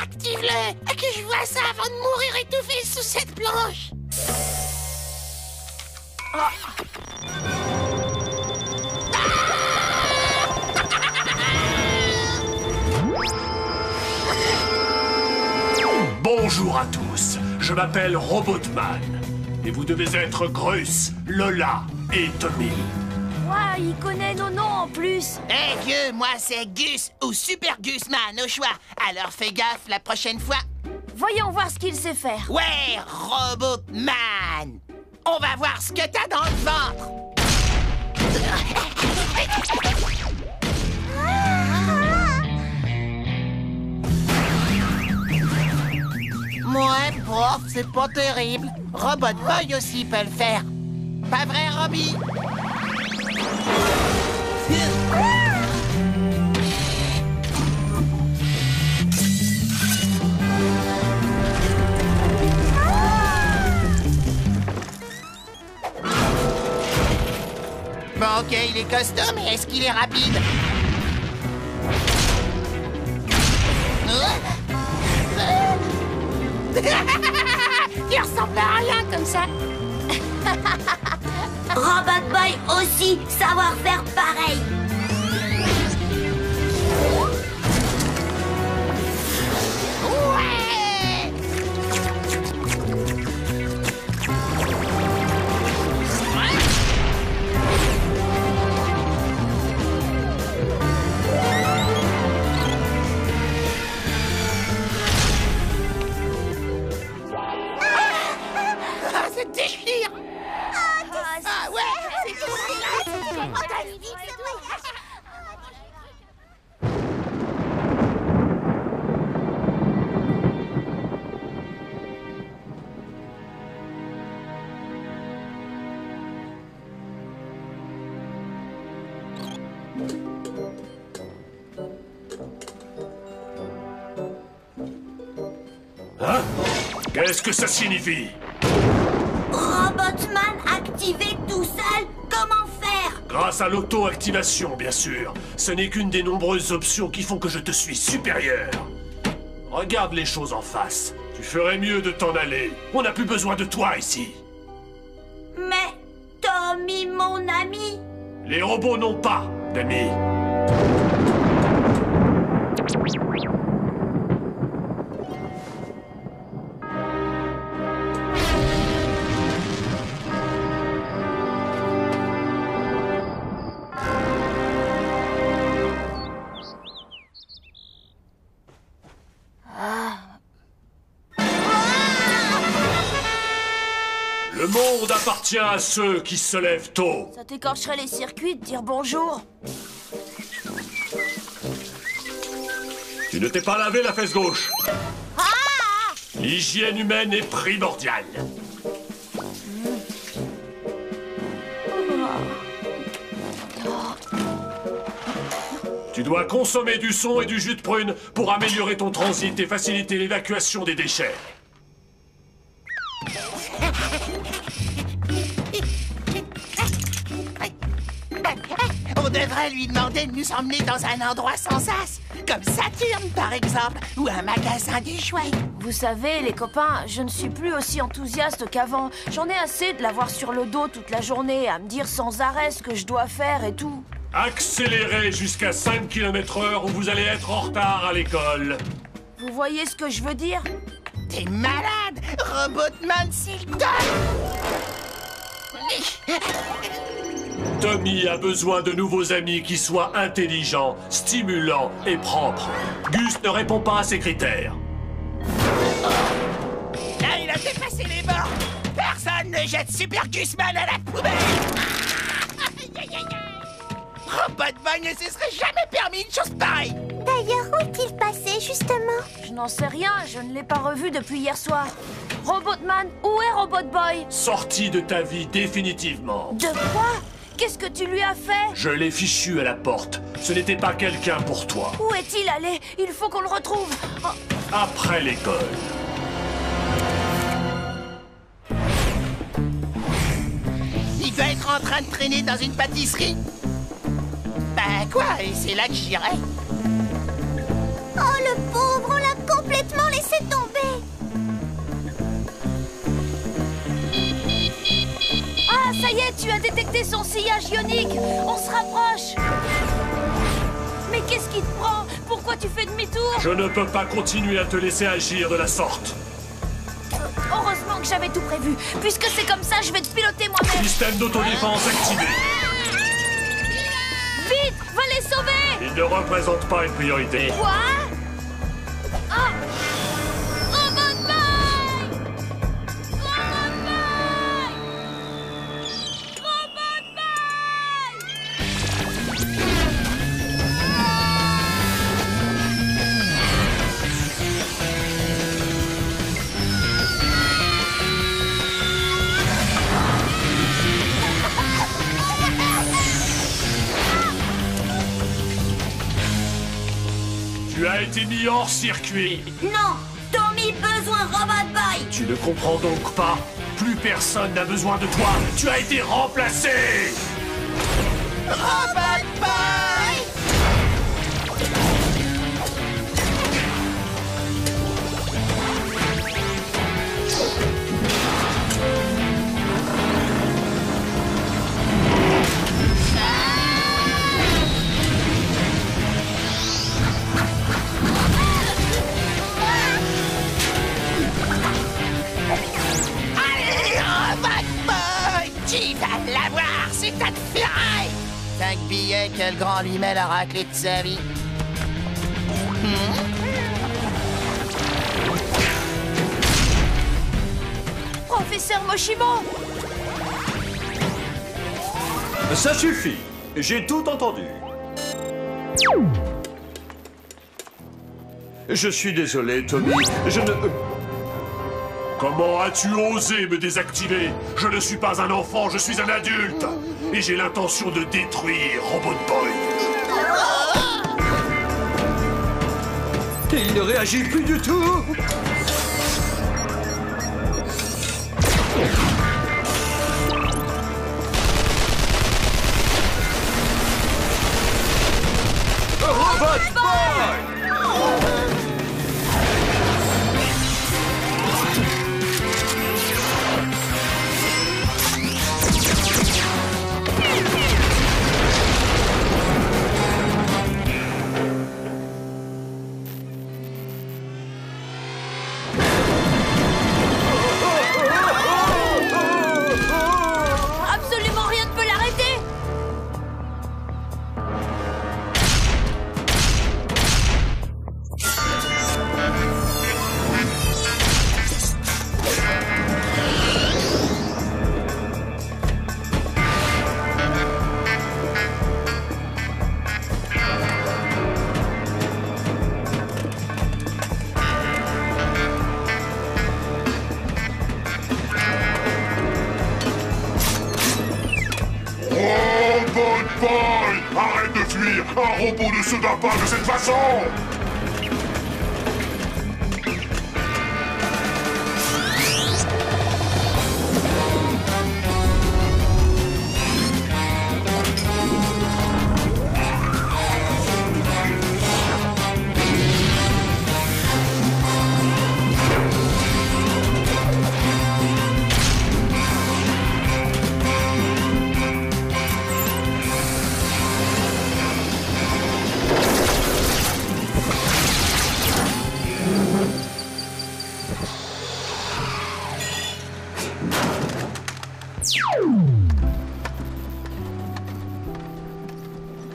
Active-le! Que je vois ça avant de mourir étouffé sous cette planche! Bonjour à tous, je m'appelle Robotman. Et vous devez être Grus, Lola et Tommy. Ouah, il connaît nos noms en plus. Eh Dieu, moi c'est Gus ou Super Gusman au choix. Alors fais gaffe la prochaine fois. Voyons voir ce qu'il sait faire. Ouais, Robotman. On va voir ce que t'as dans le ventre. Ouais, prof, c'est pas terrible. Robot Boy aussi peut le faire. Pas vrai, Robbie? Bon, ok, il est costaud, mais est-ce qu'il est rapide? Il ressemble à rien comme ça. Robot Boy aussi, savoir faire pareil. Ouais! Ah, c'est déchire! Ah ouais, c'est déchirant! Qu'est-ce que ça signifie? Robotman activé tout seul, comment faire? Grâce à l'auto-activation, bien sûr. Ce n'est qu'une des nombreuses options qui font que je te suis supérieur. Regarde les choses en face. Tu ferais mieux de t'en aller. On n'a plus besoin de toi ici. Mais Tommy, mon ami... Les robots n'ont pas d'amis. Le monde appartient à ceux qui se lèvent tôt. Ça t'écorcherait les circuits de dire bonjour. Tu ne t'es pas lavé la fesse gauche. L'hygiène humaine est primordiale. Tu dois consommer du son et du jus de prune pour améliorer ton transit et faciliter l'évacuation des déchets. On devrait lui demander de nous emmener dans un endroit sans sas, comme Saturne par exemple, ou un magasin des jouets. Vous savez, les copains, je ne suis plus aussi enthousiaste qu'avant. J'en ai assez de l'avoir sur le dos toute la journée, à me dire sans arrêt ce que je dois faire et tout. Accélérez jusqu'à 5 km/h ou vous allez être en retard à l'école. Vous voyez ce que je veux dire? T'es malade, Robotman Silton. Tommy a besoin de nouveaux amis qui soient intelligents, stimulants et propres. Gus ne répond pas à ces critères. Là, il a dépassé les bords. Personne ne jette Super Gusman à la poubelle. Robotman ne se serait jamais permis une chose pareille. D'ailleurs, où est-il passé, justement? Je n'en sais rien, je ne l'ai pas revu depuis hier soir. Robotman, où est Robotboy? Sorti de ta vie définitivement. De quoi? Qu'est-ce que tu lui as fait? Je l'ai fichu à la porte. Ce n'était pas quelqu'un pour toi. Où est-il allé? Il faut qu'on le retrouve. Oh. Après l'école. Il doit être en train de traîner dans une pâtisserie. Ben quoi, et c'est là que j'irai. Oh, le pauvre, on l'a complètement laissé tomber. Ah, ça y est, tu as détecté son sillage ionique. On se rapproche. Mais qu'est-ce qui te prend? Pourquoi tu fais demi-tour? Je ne peux pas continuer à te laisser agir de la sorte. Heureusement que j'avais tout prévu. Puisque c'est comme ça, je vais te piloter moi-même. Système d'autodéfense activé. Vite, va les sauver. Il ne représente pas une priorité. Quoi? Ah! Robotboy! Robotboy! Tu as été mis hors circuit. Non, Tommy besoin Robotboy. Tu ne comprends donc pas? Plus personne n'a besoin de toi. Tu as été remplacé. Robotboy! Tu vas l'avoir, c'est ta ferraille! 5 billets que le grand lui met la raclée de sa vie. Professeur Moshimo! Ça suffit. J'ai tout entendu. Je suis désolé, Tommy. Je ne... Comment as-tu osé me désactiver? Je ne suis pas un enfant, je suis un adulte. Et j'ai l'intention de détruire Robotboy. Il ne réagit plus du tout. détruire. Un robot ne se bat pas de cette façon.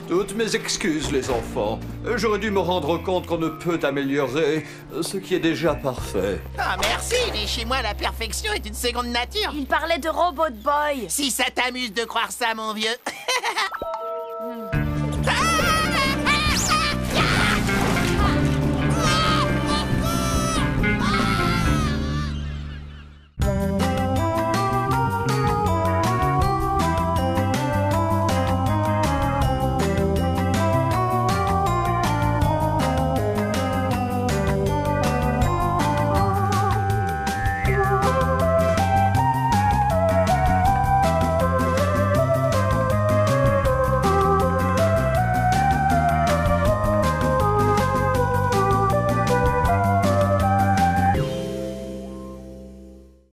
Toutes mes excuses, les enfants. J'aurais dû me rendre compte qu'on ne peut améliorer ce qui est déjà parfait. Ah, merci, mais chez moi, la perfection est une seconde nature. Il parlait de Robot Boy. Si ça t'amuse de croire ça, mon vieux.